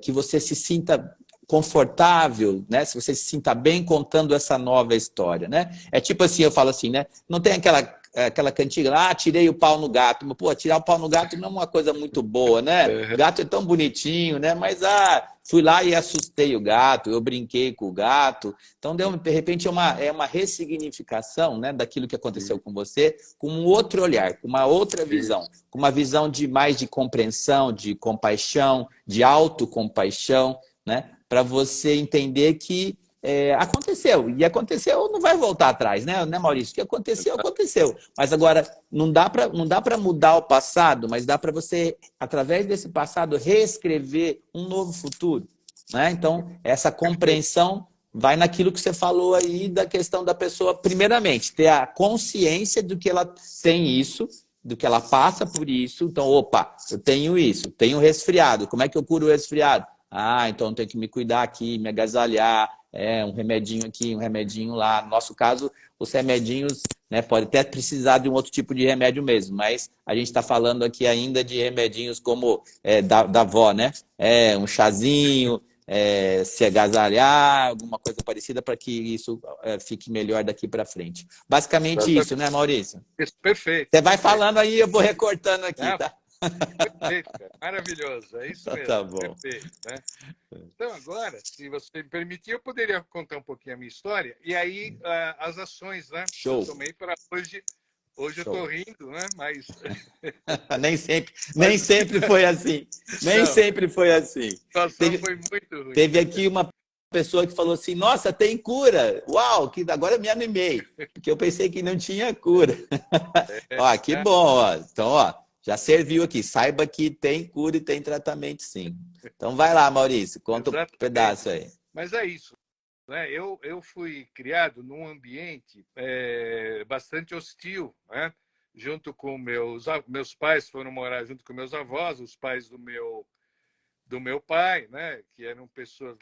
que você se sinta confortável, né? Se você se sinta bem contando essa nova história, né? É tipo assim, eu falo assim, né? Não tem aquela cantiga lá, tirei o pau no gato. Mas, pô, tirar o pau no gato não é uma coisa muito boa, né? Uhum. Gato é tão bonitinho, né? Mas, fui lá e assustei o gato, eu brinquei com o gato. Então, de repente, é uma ressignificação, né, daquilo que aconteceu com você, com um outro olhar, com uma outra visão, com uma visão de mais de compreensão, de compaixão, de autocompaixão, né, para você entender que aconteceu. E aconteceu, não vai voltar atrás, né, Maurício? O que aconteceu, aconteceu. Mas agora, não dá para mudar o passado, mas dá para você, através desse passado, reescrever um novo futuro. Né? Então, essa compreensão vai naquilo que você falou aí da questão da pessoa, primeiramente, ter a consciência do que ela tem isso, do que ela passa por isso. Então, opa, eu tenho isso, tenho resfriado. Como é que eu curo o resfriado? Ah, então eu tenho que me cuidar aqui, me agasalhar, um remedinho aqui, um remedinho lá. No nosso caso, os remedinhos, né, pode até precisar de um outro tipo de remédio mesmo, mas a gente está falando aqui ainda de remedinhos como da avó, né? Um chazinho, se agasalhar, alguma coisa parecida para que isso fique melhor daqui para frente. Basicamente isso, né, Maurício? Perfeito. Você vai falando aí, eu vou recortando aqui, tá? Perfeito, cara. Maravilhoso. É isso mesmo. Tá bom. Perfeito, né? Então, agora, se você me permitir, eu poderia contar um pouquinho a minha história. E aí, as ações, né? Show. Eu tomei para hoje. Hoje Show. eu estou rindo, né? Mas... nem sempre foi assim. Nem Não, sempre foi assim. a situação foi muito ruim. Teve aqui uma pessoa que falou assim, nossa, tem cura. Uau, que agora eu me animei. Porque eu pensei que não tinha cura. Ó, que bom. Ó. Então, ó, já serviu aqui. Saiba que tem cura e tem tratamento, sim. Então, vai lá, Maurício. Conta um pedaço aí. Mas é isso. Né? Eu fui criado num ambiente bastante hostil, né? Junto com meus pais foram morar junto com meus avós, os pais do meu pai, né? Que eram pessoas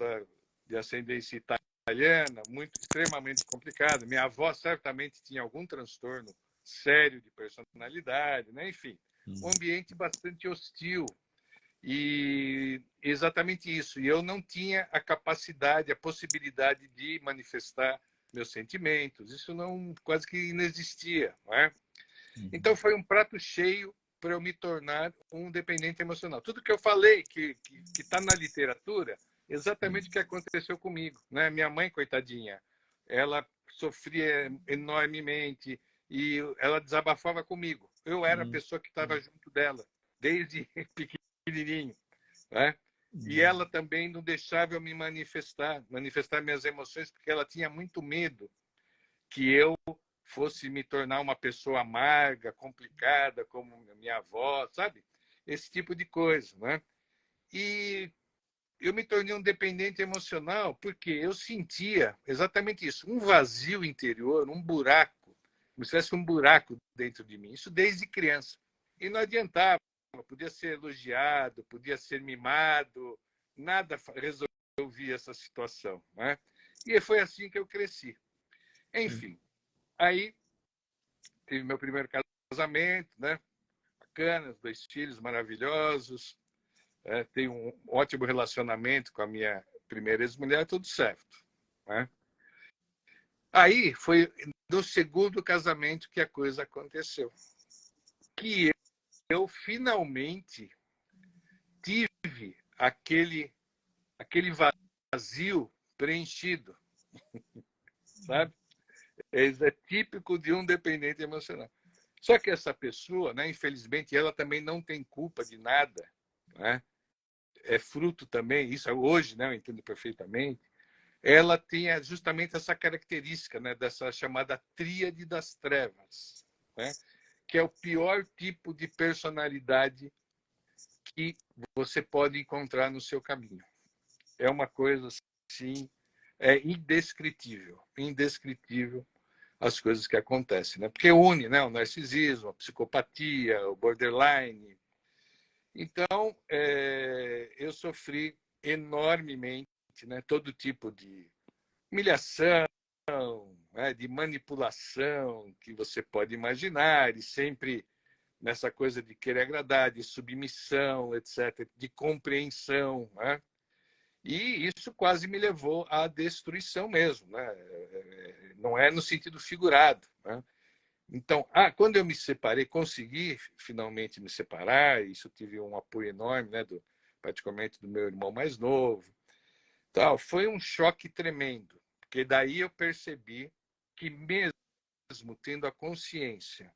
de ascendência italiana, muito extremamente complicado. Minha avó certamente tinha algum transtorno sério de personalidade, né? Enfim, um ambiente bastante hostil. E exatamente isso. E eu não tinha a capacidade, a possibilidade de manifestar meus sentimentos. Isso não quase que inexistia, não é? Então foi um prato cheio para eu me tornar um dependente emocional. Tudo que eu falei que está na literatura, exatamente o que aconteceu comigo, né? Minha mãe, coitadinha, ela sofria enormemente e ela desabafava comigo. Eu era a pessoa que estava junto dela desde pequenininho, né? E ela também não deixava eu me manifestar minhas emoções, porque ela tinha muito medo que eu fosse me tornar uma pessoa amarga, complicada, como minha avó, sabe? Esse tipo de coisa, né? E eu me tornei um dependente emocional porque eu sentia exatamente isso, um vazio interior, um buraco, como se tivesse um buraco dentro de mim, isso desde criança. E não adiantava, podia ser elogiado, podia ser mimado, nada resolvia essa situação, né? E foi assim que eu cresci. Enfim, aí tive meu primeiro casamento, né? Bacana, 2 filhos maravilhosos, tenho um ótimo relacionamento com a minha primeira ex-mulher, tudo certo, né? Aí foi no segundo casamento que a coisa aconteceu, que eu finalmente tive aquele vazio preenchido, sabe? Isso é típico de um dependente emocional. Só que essa pessoa, né, infelizmente, ela também não tem culpa de nada, né? É fruto também, isso hoje, né, eu entendo perfeitamente, ela tem justamente essa característica, né, dessa chamada tríade das trevas, né, que é o pior tipo de personalidade que você pode encontrar no seu caminho. É uma coisa assim, indescritível, indescritível as coisas que acontecem, né? Porque une, né, o narcisismo, a psicopatia, o borderline. Então, eu sofri enormemente, né, todo tipo de humilhação, né, de manipulação que você pode imaginar, e sempre nessa coisa de querer agradar, de submissão, etc., de compreensão, né? E isso quase me levou à destruição mesmo, né? Não é no sentido figurado, né? Então, quando eu me separei, consegui finalmente me separar, isso tive um apoio enorme, né, particularmente do meu irmão mais novo, tal, foi um choque tremendo, porque daí eu percebi que mesmo tendo a consciência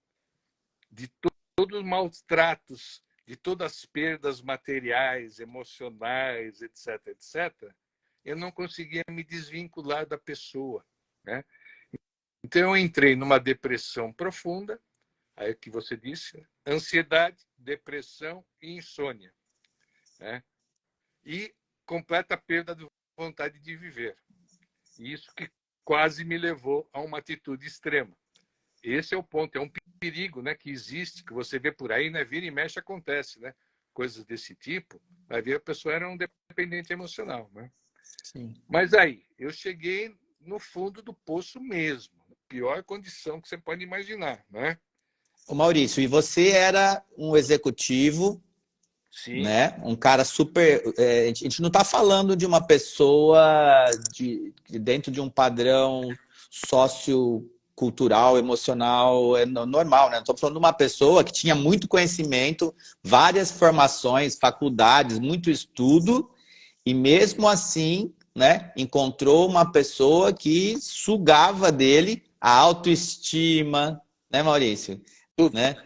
de todos os maus tratos, de todas as perdas materiais, emocionais, etc., etc., eu não conseguia me desvincular da pessoa, né? Então eu entrei numa depressão profunda, aí que você disse, ansiedade, depressão e insônia, né? E completa perda de vontade de viver. Isso que quase me levou a uma atitude extrema. Esse é o ponto, é um perigo, né, que existe, que você vê por aí, né, vira e mexe acontece, né? Coisas desse tipo, vai ver a pessoa era um dependente emocional, né? Sim. Mas aí, eu cheguei no fundo do poço mesmo, pior condição que você pode imaginar, né? Ô Maurício, e você era um executivo, Sim, né? Um cara super. A gente não está falando de uma pessoa dentro de um padrão sociocultural, emocional, normal, né? Estou falando de uma pessoa que tinha muito conhecimento, várias formações, faculdades, muito estudo, e mesmo assim, né, encontrou uma pessoa que sugava dele a autoestima, né, Maurício? tudo, Né?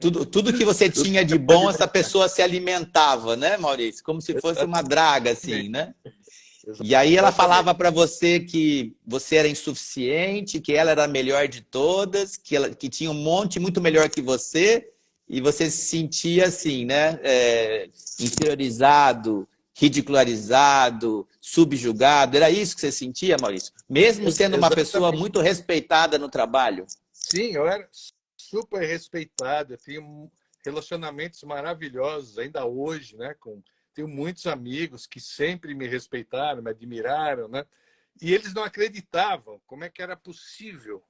Tudo que você tudo tinha que de você pode bom, essa imaginar. pessoa se alimentava, né, Maurício? Como se fosse uma draga, assim, Exatamente, né? E aí ela falava exatamente. para você que você era insuficiente, que ela era a melhor de todas, que tinha um monte muito melhor que você, e você se sentia assim, né? Inferiorizado, ridicularizado, subjugado. Era isso que você sentia, Maurício? Mesmo sendo uma pessoa Exatamente. muito respeitada no trabalho. Sim, eu era super respeitado, eu tinha relacionamentos maravilhosos ainda hoje, né? Tenho muitos amigos que sempre me respeitaram, me admiraram, né? E eles não acreditavam como é que era possível,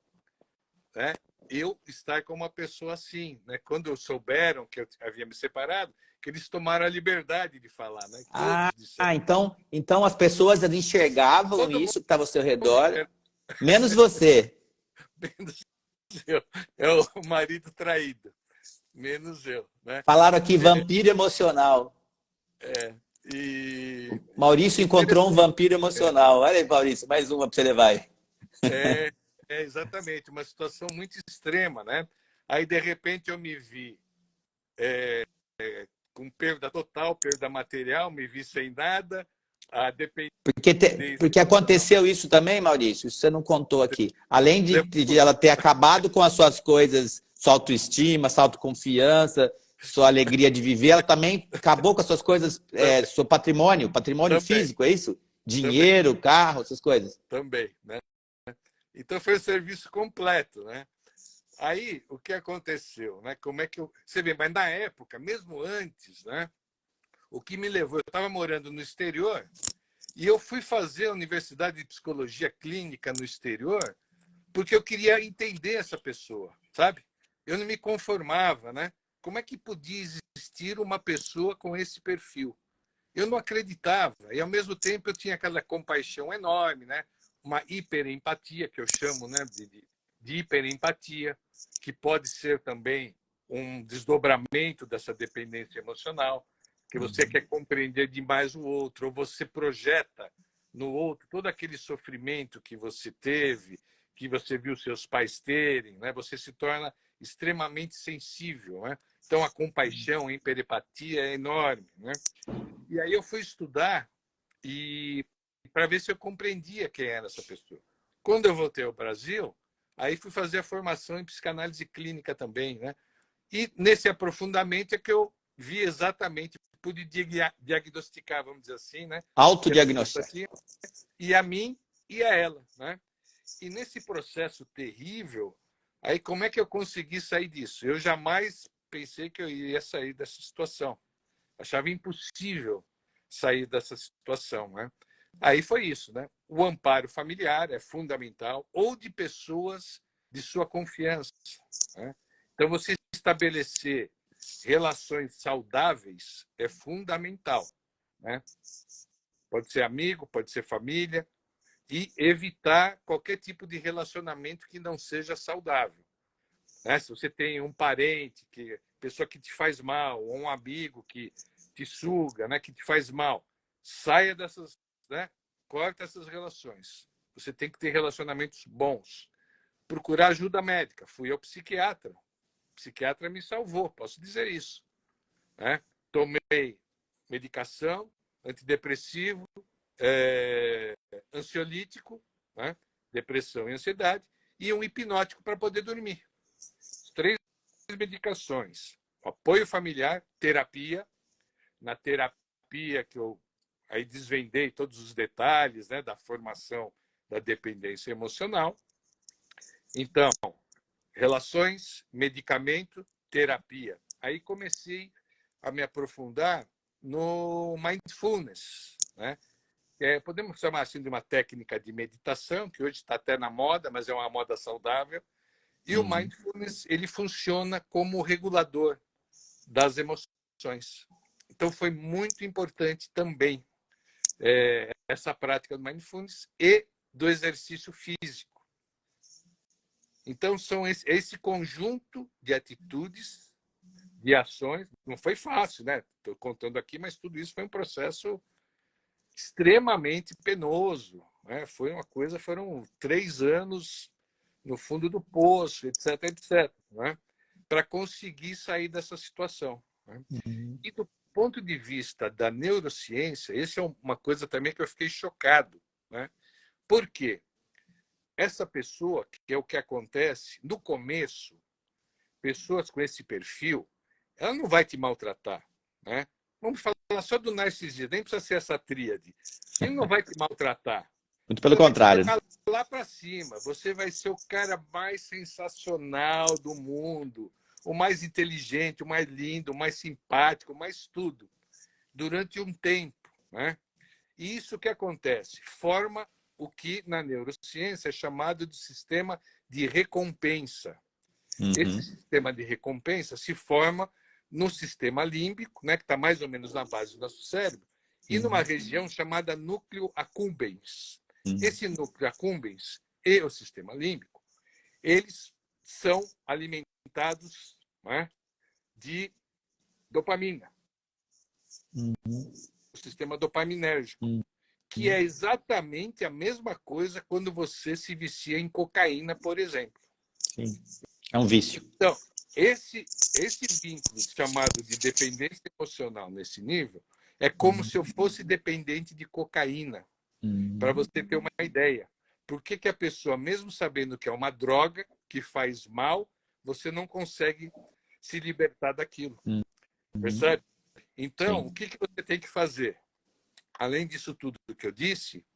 né? Eu estar com uma pessoa assim, né? Quando souberam que eu havia me separado, que eles tomaram a liberdade de falar, né? Ah, Todos disseram. então as pessoas enxergavam Todo isso que estava ao seu mundo, redor, menos você. menos eu, é o marido traído, menos eu, né? Falaram aqui vampiro emocional. É, e Maurício encontrou um interessante. vampiro emocional. Olha aí, Maurício, mais uma para você levar aí. É, é exatamente uma situação muito extrema, né? Aí de repente eu me vi com perda total, perda material, me vi sem nada, a dependência Porque emocional. aconteceu isso também, Maurício, isso você não contou aqui. Além de Depois, ela ter acabado com as suas coisas, sua autoestima, sua autoconfiança, sua alegria de viver, ela também acabou com as suas coisas, também, seu patrimônio também, físico, é isso? também, Dinheiro, carro, essas coisas. também, né? Então foi o serviço completo, né? Aí o que aconteceu, né? Como é que eu, você vê, mas na época, mesmo antes, né? O que me levou, eu estava morando no exterior e eu fui fazer a Universidade de Psicologia Clínica no exterior porque eu queria entender essa pessoa, sabe? Eu não me conformava, né? Como é que podia existir uma pessoa com esse perfil? Eu não acreditava e ao mesmo tempo eu tinha aquela compaixão enorme, né? Uma hiperempatia que eu chamo, né? De hiperempatia, que pode ser também um desdobramento dessa dependência emocional, que você quer compreender demais o outro, ou você projeta no outro todo aquele sofrimento que você teve, que você viu seus pais terem, né? Você se torna extremamente sensível, né? Então a compaixão, a hiperempatia é enorme, né? E aí eu fui estudar e para ver se eu compreendia quem era essa pessoa. Quando eu voltei ao Brasil, aí fui fazer a formação em psicanálise clínica também, né? E nesse aprofundamento é que eu vi exatamente, pude diagnosticar, vamos dizer assim, né? Que essa pessoa Autodiagnóstico. tinha, e a mim e a ela, né? E nesse processo terrível, aí como é que eu consegui sair disso? Eu jamais pensei que eu ia sair dessa situação. Achava impossível sair dessa situação, né? Aí foi isso, né? O amparo familiar é fundamental, ou de pessoas de sua confiança, né? Então, você estabelecer relações saudáveis é fundamental, né? Pode ser amigo, pode ser família, e evitar qualquer tipo de relacionamento que não seja saudável, né? Se você tem um parente, pessoa que te faz mal, ou um amigo que te suga, né, que te faz mal, saia né? Corta essas relações. Você tem que ter relacionamentos bons. Procurar ajuda médica. Fui ao psiquiatra. O psiquiatra me salvou, posso dizer isso, né? Tomei medicação, antidepressivo, ansiolítico, né? Depressão e ansiedade, e um hipnótico para poder dormir. 3 medicações. Apoio familiar, terapia. Na terapia que eu aí desvendei todos os detalhes, né, da formação da dependência emocional. Então, relações, medicamento, terapia. Aí comecei a me aprofundar no mindfulness, né? Podemos chamar assim de uma técnica de meditação, que hoje está até na moda, mas é uma moda saudável. E o mindfulness, ele funciona como regulador das emoções. Então, foi muito importante também essa prática do mindfulness e do exercício físico. Então, são esse conjunto de atitudes, de ações. Não foi fácil, né? Estou contando aqui, mas tudo isso foi um processo extremamente penoso, né? Foi uma coisa, foram 3 anos no fundo do poço, etc, etc, né? Para conseguir sair dessa situação, né? E do ponto de vista da neurociência, essa é uma coisa também que eu fiquei chocado, né? Por quê? Essa pessoa, que é o que acontece, no começo, pessoas com esse perfil, ela não vai te maltratar, né? Vamos falar só do narcisismo, nem precisa ser essa tríade. Ele não vai te maltratar. Muito pelo Ele vai contrário. te colocar lá para cima. Você vai ser o cara mais sensacional do mundo, o mais inteligente, o mais lindo, o mais simpático, o mais tudo, durante um tempo, né? E isso que acontece, forma o que na neurociência é chamado de sistema de recompensa. Esse sistema de recompensa se forma no sistema límbico, né, que está mais ou menos na base do nosso cérebro, e numa região chamada núcleo accumbens. Esse núcleo accumbens e o sistema límbico, eles são alimentados, né, de dopamina, o sistema dopaminérgico, que é exatamente a mesma coisa quando você se vicia em cocaína, por exemplo. Sim. É um vício. Então, esse vínculo chamado de dependência emocional nesse nível é como se eu fosse dependente de cocaína, para você ter uma ideia. Por que a pessoa, mesmo sabendo que é uma droga que faz mal, você não consegue se libertar daquilo? Percebe? Então, o que você tem que fazer? Além disso tudo que eu disse,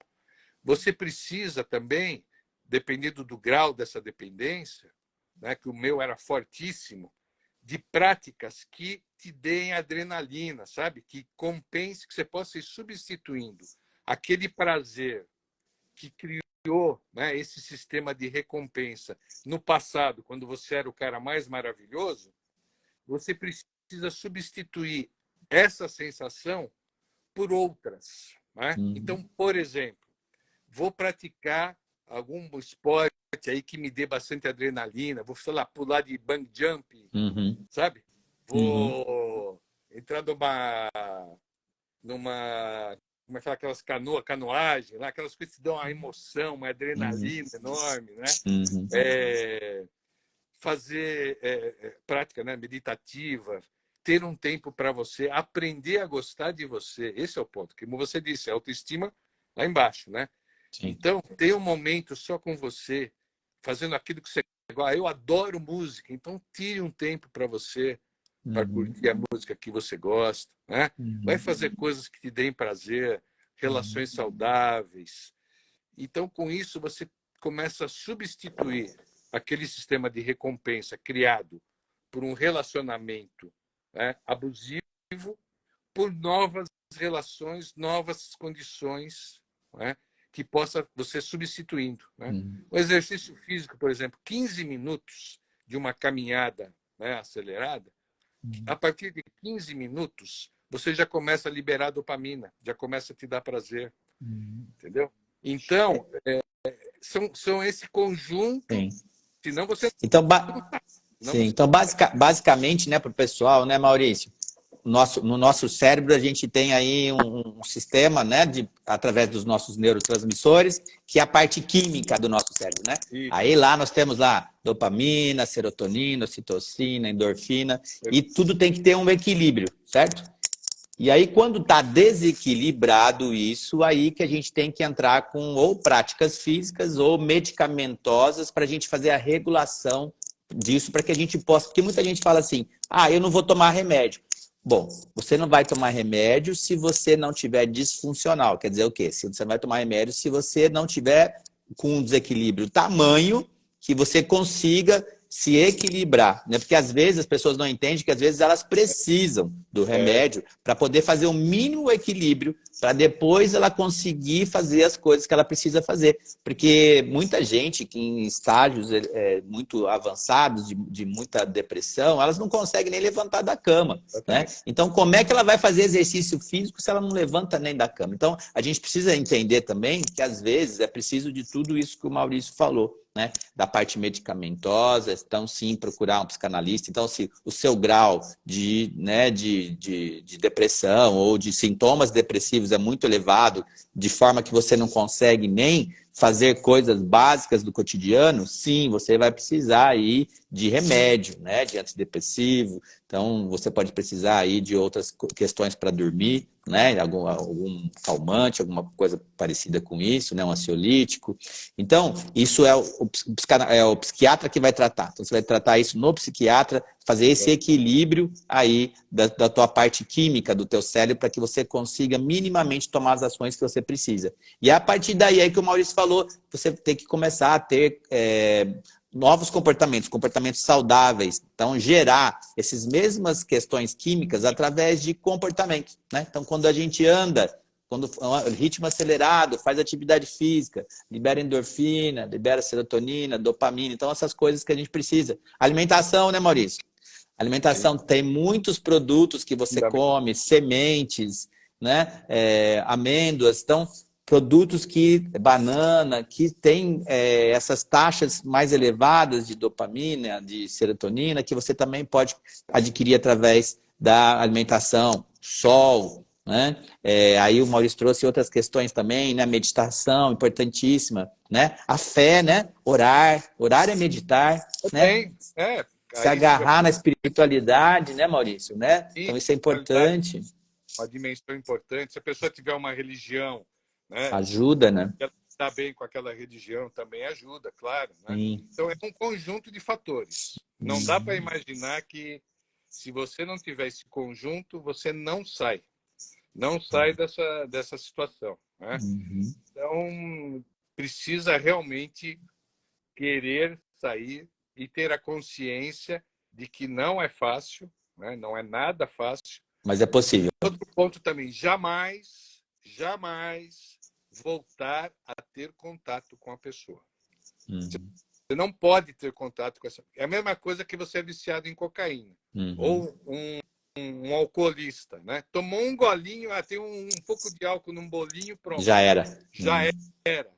você precisa também, dependendo do grau dessa dependência, né, que o meu era fortíssimo, de práticas que te deem adrenalina, sabe? Que compense, que você possa ir substituindo aquele prazer que criou, né, esse sistema de recompensa no passado, quando você era o cara mais maravilhoso. Você precisa substituir essa sensação por outras, né? Então, por exemplo, vou praticar algum esporte aí que me dê bastante adrenalina, vou, sei lá, pular de bungee jump, sabe? Vou entrar numa como é que fala, aquelas canoagem, lá, aquelas coisas que dão uma emoção, uma adrenalina enorme, né? Fazer prática, né, meditativa, ter um tempo para você, aprender a gostar de você. Esse é o ponto. Como você disse, a autoestima lá embaixo, né? Sim. Então, ter um momento só com você, fazendo aquilo que você gosta. Eu adoro música, então tire um tempo para você, para curtir a música que você gosta, né? Vai fazer coisas que te deem prazer, relações saudáveis. Então, com isso, você começa a substituir aquele sistema de recompensa criado por um relacionamento, né, abusivo, por novas relações, novas condições, né, que possa você substituindo, né? O exercício físico, por exemplo, 15 minutos de uma caminhada, né, acelerada, a partir de 15 minutos, você já começa a liberar dopamina, já começa a te dar prazer, entendeu? Então, são esse conjunto, Sim. senão você Então, não sim. Então basicamente, né, para o pessoal, né, Maurício? no nosso cérebro a gente tem aí um sistema, né, através dos nossos neurotransmissores, que é a parte química do nosso cérebro, né? Aí lá nós temos lá dopamina, serotonina, ocitocina, endorfina, e tudo tem que ter um equilíbrio, certo? E aí, quando está desequilibrado isso, aí que a gente tem que entrar com ou práticas físicas ou medicamentosas para a gente fazer a regulação disso, para que a gente possa... Porque muita gente fala assim, eu não vou tomar remédio. Bom, você não vai tomar remédio se você não tiver disfuncional. Quer dizer o quê? Você não vai tomar remédio se você não tiver com um desequilíbrio tamanho que você consiga se equilibrar, né? Porque às vezes as pessoas não entendem que às vezes elas precisam do remédio para poder fazer o mínimo equilíbrio para depois ela conseguir fazer as coisas que ela precisa fazer. Porque muita gente que em estágios muito avançados de muita depressão, elas não conseguem nem levantar da cama, né? Então, como é que ela vai fazer exercício físico se ela não levanta nem da cama? Então, a gente precisa entender também que às vezes é preciso de tudo isso que o Maurício falou, né? Da parte medicamentosa, então sim, procurar um psicanalista. Então, se o seu grau de depressão ou de sintomas depressivos é muito elevado, de forma que você não consegue nem fazer coisas básicas do cotidiano, sim, você vai precisar aí de remédio, né? De antidepressivo. Então, você pode precisar aí de outras questões para dormir, né? Algum calmante, alguma coisa parecida com isso, né? Um ansiolítico. Então, isso é o psiquiatra que vai tratar. Então, você vai tratar isso no psiquiatra, fazer esse equilíbrio aí da tua parte química do teu cérebro para que você consiga minimamente tomar as ações que você precisa. E a partir daí, aí que o Maurício falou, você tem que começar a ter novos comportamentos saudáveis. Então, gerar essas mesmas questões químicas através de comportamentos, né? Então, quando a gente anda, quando ritmo acelerado, faz atividade física, libera endorfina, libera serotonina, dopamina. Então, essas coisas que a gente precisa. Alimentação, né, Maurício? Alimentação, tem muitos produtos que você come, sementes, né? Amêndoas. Então, produtos banana, que tem essas taxas mais elevadas de dopamina, de serotonina, que você também pode adquirir através da alimentação, sol, né? Aí o Maurício trouxe outras questões também, né? Meditação, importantíssima, né? A fé, né? Orar é meditar, né? Se agarrar na espiritualidade, né, Maurício? Né? Então isso é importante. Uma dimensão importante. Se a pessoa tiver uma religião, né, ajuda, né? Ela está bem com aquela religião também ajuda, claro. Né? Então é um conjunto de fatores. Não dá para imaginar que se você não tiver esse conjunto, você não sai. Não sai dessa situação. Né? Então precisa realmente querer sair e ter a consciência de que não é fácil, né? Não é nada fácil. Mas é possível. Outro ponto também, jamais voltar a ter contato com a pessoa. Você não pode ter contato com essa... É a mesma coisa que você é viciado em cocaína. Ou um alcoolista, né? Tomou um golinho, tem um pouco de álcool num bolinho, pronto. Já era. Era.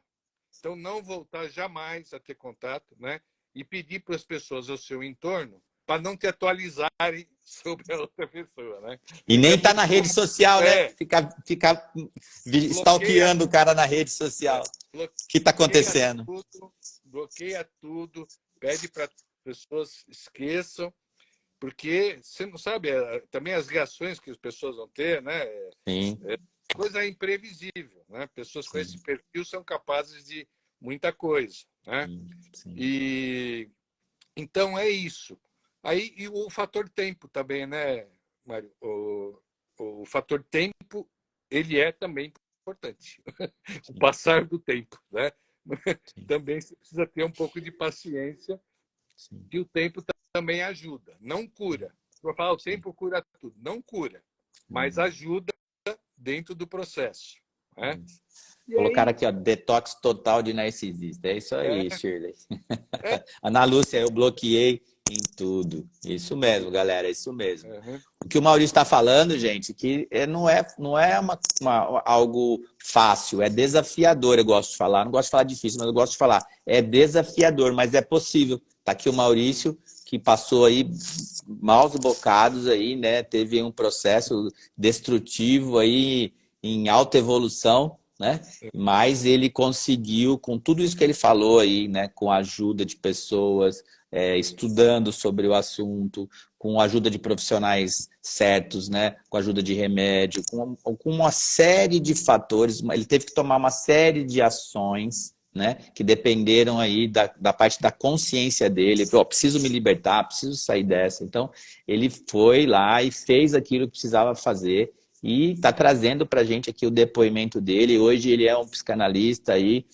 Então, não voltar jamais a ter contato, né? E pedir para as pessoas ao seu entorno para não te atualizarem sobre a outra pessoa, né? E nem tá na rede social, né? Ficar stalkeando o cara na rede social. O que está acontecendo? Bloqueia tudo, pede para as pessoas esqueçam, porque você não sabe também as reações que as pessoas vão ter, né? Sim. Coisa imprevisível, né? Pessoas com esse perfil são capazes de muita coisa, né? Sim. E então é isso. Aí e o fator tempo também, né, Mário? O fator tempo, ele é também importante. O passar do tempo, né? Também você precisa ter um pouco de paciência, que o tempo também ajuda. Não cura. Vou falar, o tempo cura tudo. Não cura, mas ajuda dentro do processo. Né? Colocaram aqui, ó, detox total de narcisista. É isso aí, Shirley. Ana Lúcia, eu bloqueei em tudo. Isso mesmo, galera, é isso mesmo. O que o Maurício está falando, gente, que não é algo fácil, é desafiador, eu gosto de falar. Não gosto de falar difícil, mas eu gosto de falar. É desafiador, mas é possível. Está aqui o Maurício que passou aí maus bocados aí, né? Teve um processo destrutivo aí em alta evolução, né? Mas ele conseguiu, com tudo isso que ele falou aí, né? Com a ajuda de pessoas, estudando sobre o assunto, com a ajuda de profissionais certos, né? Com a ajuda de remédio, com uma série de fatores, ele teve que tomar uma série de ações, né, que dependeram aí da parte da consciência dele. Falou, preciso me libertar, preciso sair dessa. Então, ele foi lá e fez aquilo que precisava fazer e está trazendo para a gente aqui o depoimento dele. Hoje ele é um psicanalista aí,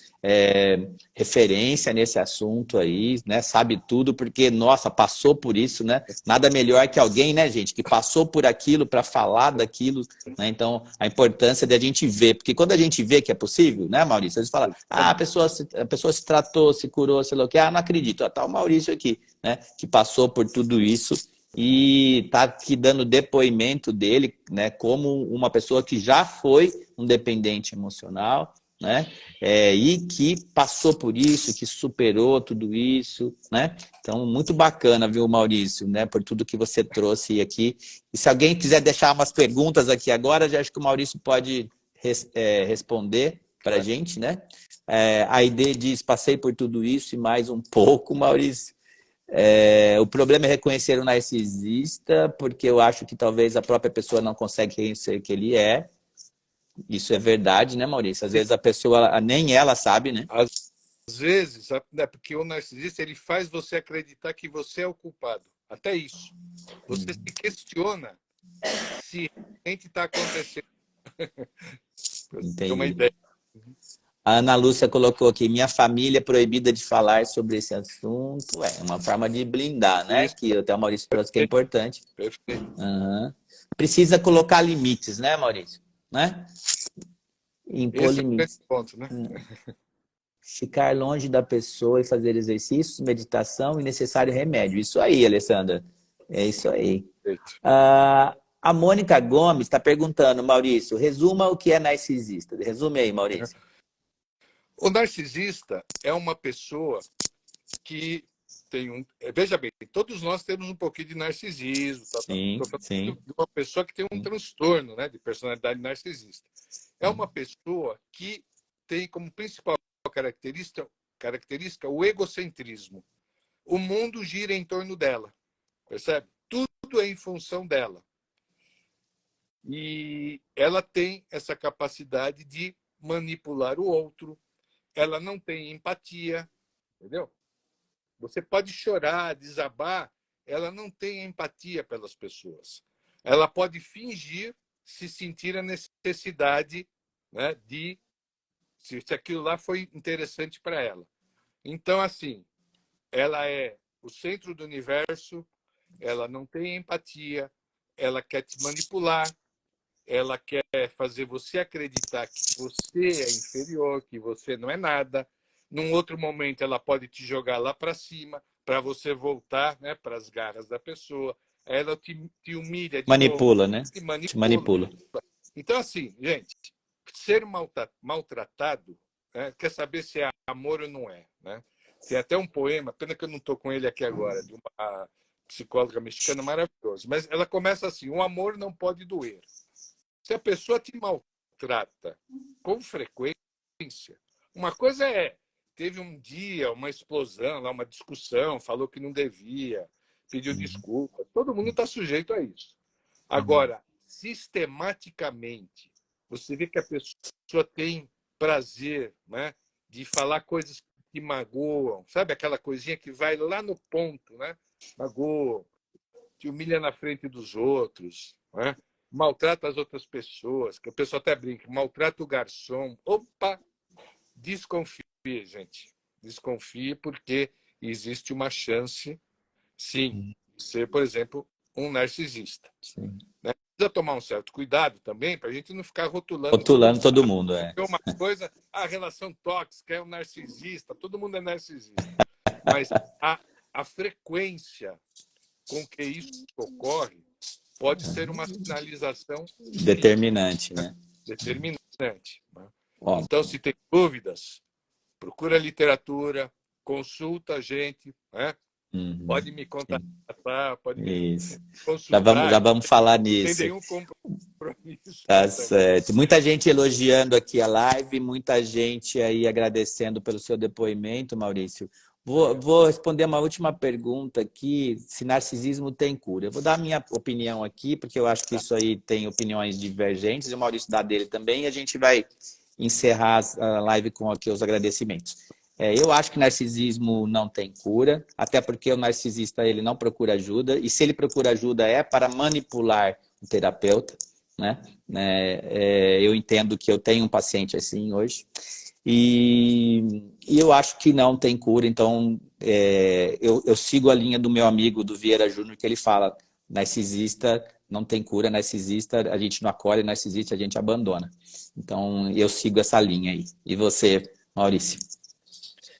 referência nesse assunto aí, né? Sabe tudo, porque, nossa, passou por isso, né? Nada melhor que alguém, né, gente, que passou por aquilo para falar daquilo, né? Então, a importância de a gente ver, porque quando a gente vê que é possível, né, Maurício? Eles falam, a pessoa se tratou, se curou, sei lá o que, não acredito. Tá o Maurício aqui, né, que passou por tudo isso e tá aqui dando depoimento dele, né, como uma pessoa que já foi um dependente emocional, né, e que passou por isso, que superou tudo isso, né? Então, muito bacana, viu, Maurício, né, por tudo que você trouxe aqui. E se alguém quiser deixar umas perguntas aqui agora, já acho que o Maurício pode responder para a gente, né? A ID diz, passei por tudo isso e mais um pouco, Maurício. O problema é reconhecer o narcisista, porque eu acho que talvez a própria pessoa não consegue reconhecer que ele é. Isso é verdade, né, Maurício? Às vezes a pessoa, nem ela sabe, né? Às vezes, né, porque o narcisista ele faz você acreditar que você é o culpado. Até isso. Você se questiona se realmente está acontecendo. Tem uma Entendi. ideia. A Ana Lúcia colocou aqui, minha família é proibida de falar sobre esse assunto. É uma forma de blindar, né? Isso, Que até o Maurício trouxe que é perfeito. importante. Perfeito. Uhum. Precisa colocar limites, né, Maurício? Né? Impor Esse é o grande limites. ponto, né? Ficar longe da pessoa e fazer exercícios, meditação e necessário remédio. Isso aí, Alessandra. É isso aí. Perfeito. A Mônica Gomes está perguntando, Maurício, resuma o que é narcisista. Resume aí, Maurício. O narcisista é uma pessoa que tem um. Veja bem, todos nós temos um pouquinho de narcisismo. Sim, Estou falando sim. de uma pessoa que tem um transtorno, né, de personalidade narcisista. É uma pessoa que tem como principal característica o egocentrismo. O mundo gira em torno dela, percebe? Tudo é em função dela. E ela tem essa capacidade de manipular o outro. Ela não tem empatia, entendeu? Você pode chorar, desabar, ela não tem empatia pelas pessoas. Ela pode fingir se sentir a necessidade, né, de se aquilo lá foi interessante para ela. Então, assim, ela é o centro do universo, ela não tem empatia, ela quer te manipular, ela quer fazer você acreditar que você é inferior, que você não é nada. Num outro momento, ela pode te jogar lá para cima, para você voltar, né, para as garras da pessoa. Ela te humilha de novo, Manipula, né? te Te manipula. manipula. Então, assim, gente, ser maltratado, né, quer saber se é amor ou não é, né? Tem até um poema, pena que eu não estou com ele aqui agora, de uma psicóloga mexicana maravilhosa, mas ela começa assim: o amor não pode doer. Se a pessoa te maltrata com frequência, uma coisa é, teve um dia uma explosão, lá uma discussão, falou que não devia, pediu desculpa, todo mundo está sujeito a isso. Agora, sistematicamente, você vê que a pessoa tem prazer, né, de falar coisas que magoam, sabe aquela coisinha que vai lá no ponto, né? Magoam, te humilha na frente dos outros, né? Maltrata as outras pessoas, que o pessoal até brinca, maltrata o garçom. Opa, desconfie, gente. Desconfie porque existe uma chance, sim, de ser, por exemplo, um narcisista. Sim. Né? Precisa tomar um certo cuidado também para a gente não ficar rotulando todo Rotulando mundo. todo mundo, é. É uma coisa, a relação tóxica é um narcisista, todo mundo é narcisista. Mas a frequência com que isso ocorre pode ser uma sinalização, sim, Determinante, né? determinante. Né? Ó, Então, se tem dúvidas, procura literatura, consulta a gente, né? Uhum. Pode me Sim. contatar, pode me Isso. Já consultar, vamos falar não tem nisso. nenhum compromisso Tá também. certo. Muita gente elogiando aqui a live, muita gente aí agradecendo pelo seu depoimento, Maurício. Vou responder uma última pergunta aqui, se narcisismo tem cura. Eu vou dar a minha opinião aqui, porque eu acho que isso aí tem opiniões divergentes, e o Maurício dá dele também, e a gente vai encerrar a live com aqui os agradecimentos. Eu acho que narcisismo não tem cura, até porque o narcisista ele não procura ajuda, e se ele procura ajuda é para manipular o terapeuta, né? Eu entendo que eu tenho um paciente assim hoje, e eu acho que não tem cura, então eu sigo a linha do meu amigo, do Vieira Júnior, que ele fala, narcisista não tem cura, narcisista a gente não acolhe, narcisista a gente abandona. Então eu sigo essa linha aí. E você, Maurício?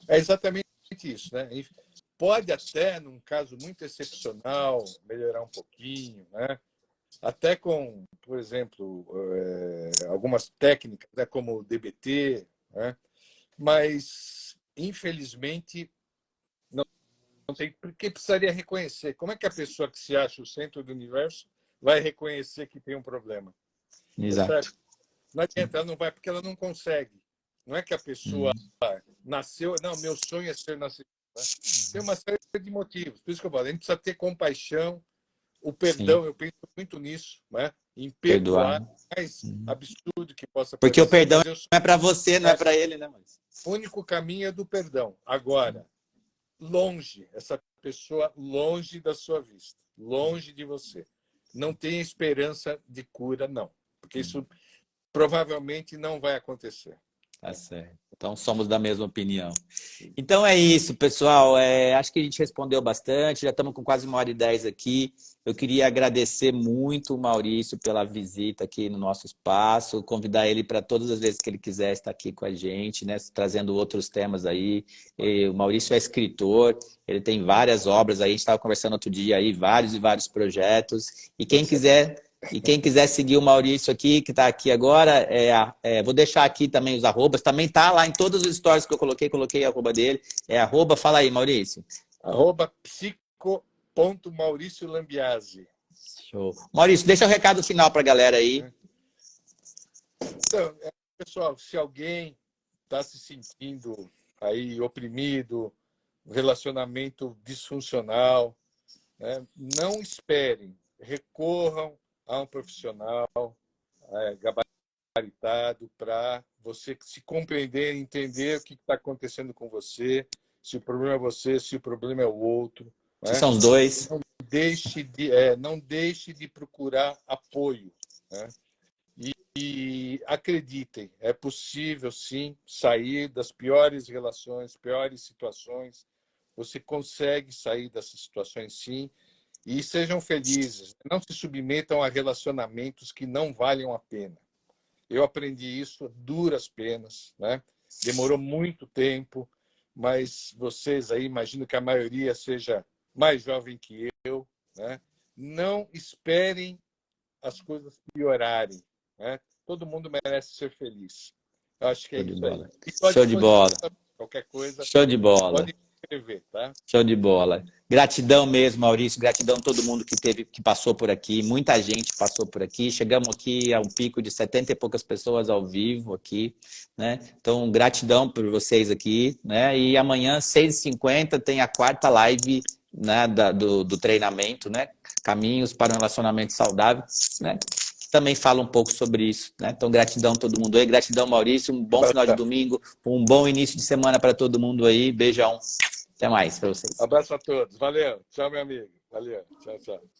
É exatamente isso, né? E pode até, num caso muito excepcional, melhorar um pouquinho, né? Até com, por exemplo, algumas técnicas, né, como o DBT, né? Mas, infelizmente, não tem, porque precisaria reconhecer. Como é que a pessoa que se acha o centro do universo vai reconhecer que tem um problema? Percebe? Exato. Não adianta, ela não vai porque ela não consegue. Não é que a pessoa nasceu, não, meu sonho é ser narcisista. Né? Tem uma série de motivos. Por isso que eu falo, a gente precisa ter compaixão, o Sim, perdão, eu penso muito nisso, né? Em perdoar, perdoar. mais absurdo que possa Porque o parecer, perdão mas não é para você, não é é, para ele, né, Maurício? o único caminho é do perdão. Agora, longe, essa pessoa longe da sua vista, longe de você. Não tem esperança de cura, não. Porque isso provavelmente não vai acontecer. Tá certo. Então somos da mesma opinião. Então é isso, pessoal. Acho que a gente respondeu bastante. Já estamos com quase 1h10 aqui. Eu queria agradecer muito o Maurício pela visita aqui no nosso espaço, convidar ele para todas as vezes que ele quiser estar aqui com a gente, né, trazendo outros temas aí. O Maurício é escritor, ele tem várias obras aí. A gente estava conversando outro dia aí, vários e vários projetos. E quem quiser seguir o Maurício aqui, que está aqui agora, vou deixar aqui também os arrobas. Também está lá em todos os stories que eu coloquei a arroba dele. Fala aí, Maurício. @psico.Maurício Lambiase. Show. Maurício, deixa o recado final para a galera aí. Então, pessoal, se alguém está se sentindo aí oprimido, um relacionamento disfuncional, né, não esperem, recorram a um profissional gabaritado para você se compreender, entender o que está acontecendo com você, se o problema é você, se o problema é o outro. Se Né? são os dois. Não deixe de procurar apoio. Né? E acreditem, é possível sim sair das piores relações, piores situações. Você consegue sair dessas situações sim. E sejam felizes. Não se submetam a relacionamentos que não valham a pena. Eu aprendi isso a duras penas, né? Demorou muito tempo, mas vocês aí, imagino que a maioria seja mais jovem que eu, né? Não esperem as coisas piorarem, né? Todo mundo merece ser feliz. Eu acho que é Show de isso aí. bola. Estou à Show de disposição bola. também. Qualquer coisa, Show de bola. pode escrever, tá? Show de bola. Gratidão mesmo, Maurício. Gratidão a todo mundo que passou por aqui. Muita gente passou por aqui. Chegamos aqui a um pico de 70 e poucas pessoas ao vivo aqui, né? Então, gratidão por vocês aqui, né? E amanhã, 6h50, tem a quarta live, né, do treinamento, né? Caminhos para um relacionamento saudável, né? Também fala um pouco sobre isso, né? Então, gratidão a todo mundo aí. Gratidão, Maurício. Um bom final de domingo. Um bom início de semana para todo mundo aí. Beijão. Até mais para vocês. Abraço a todos. Valeu. Tchau, meu amigo. Valeu. Tchau, tchau.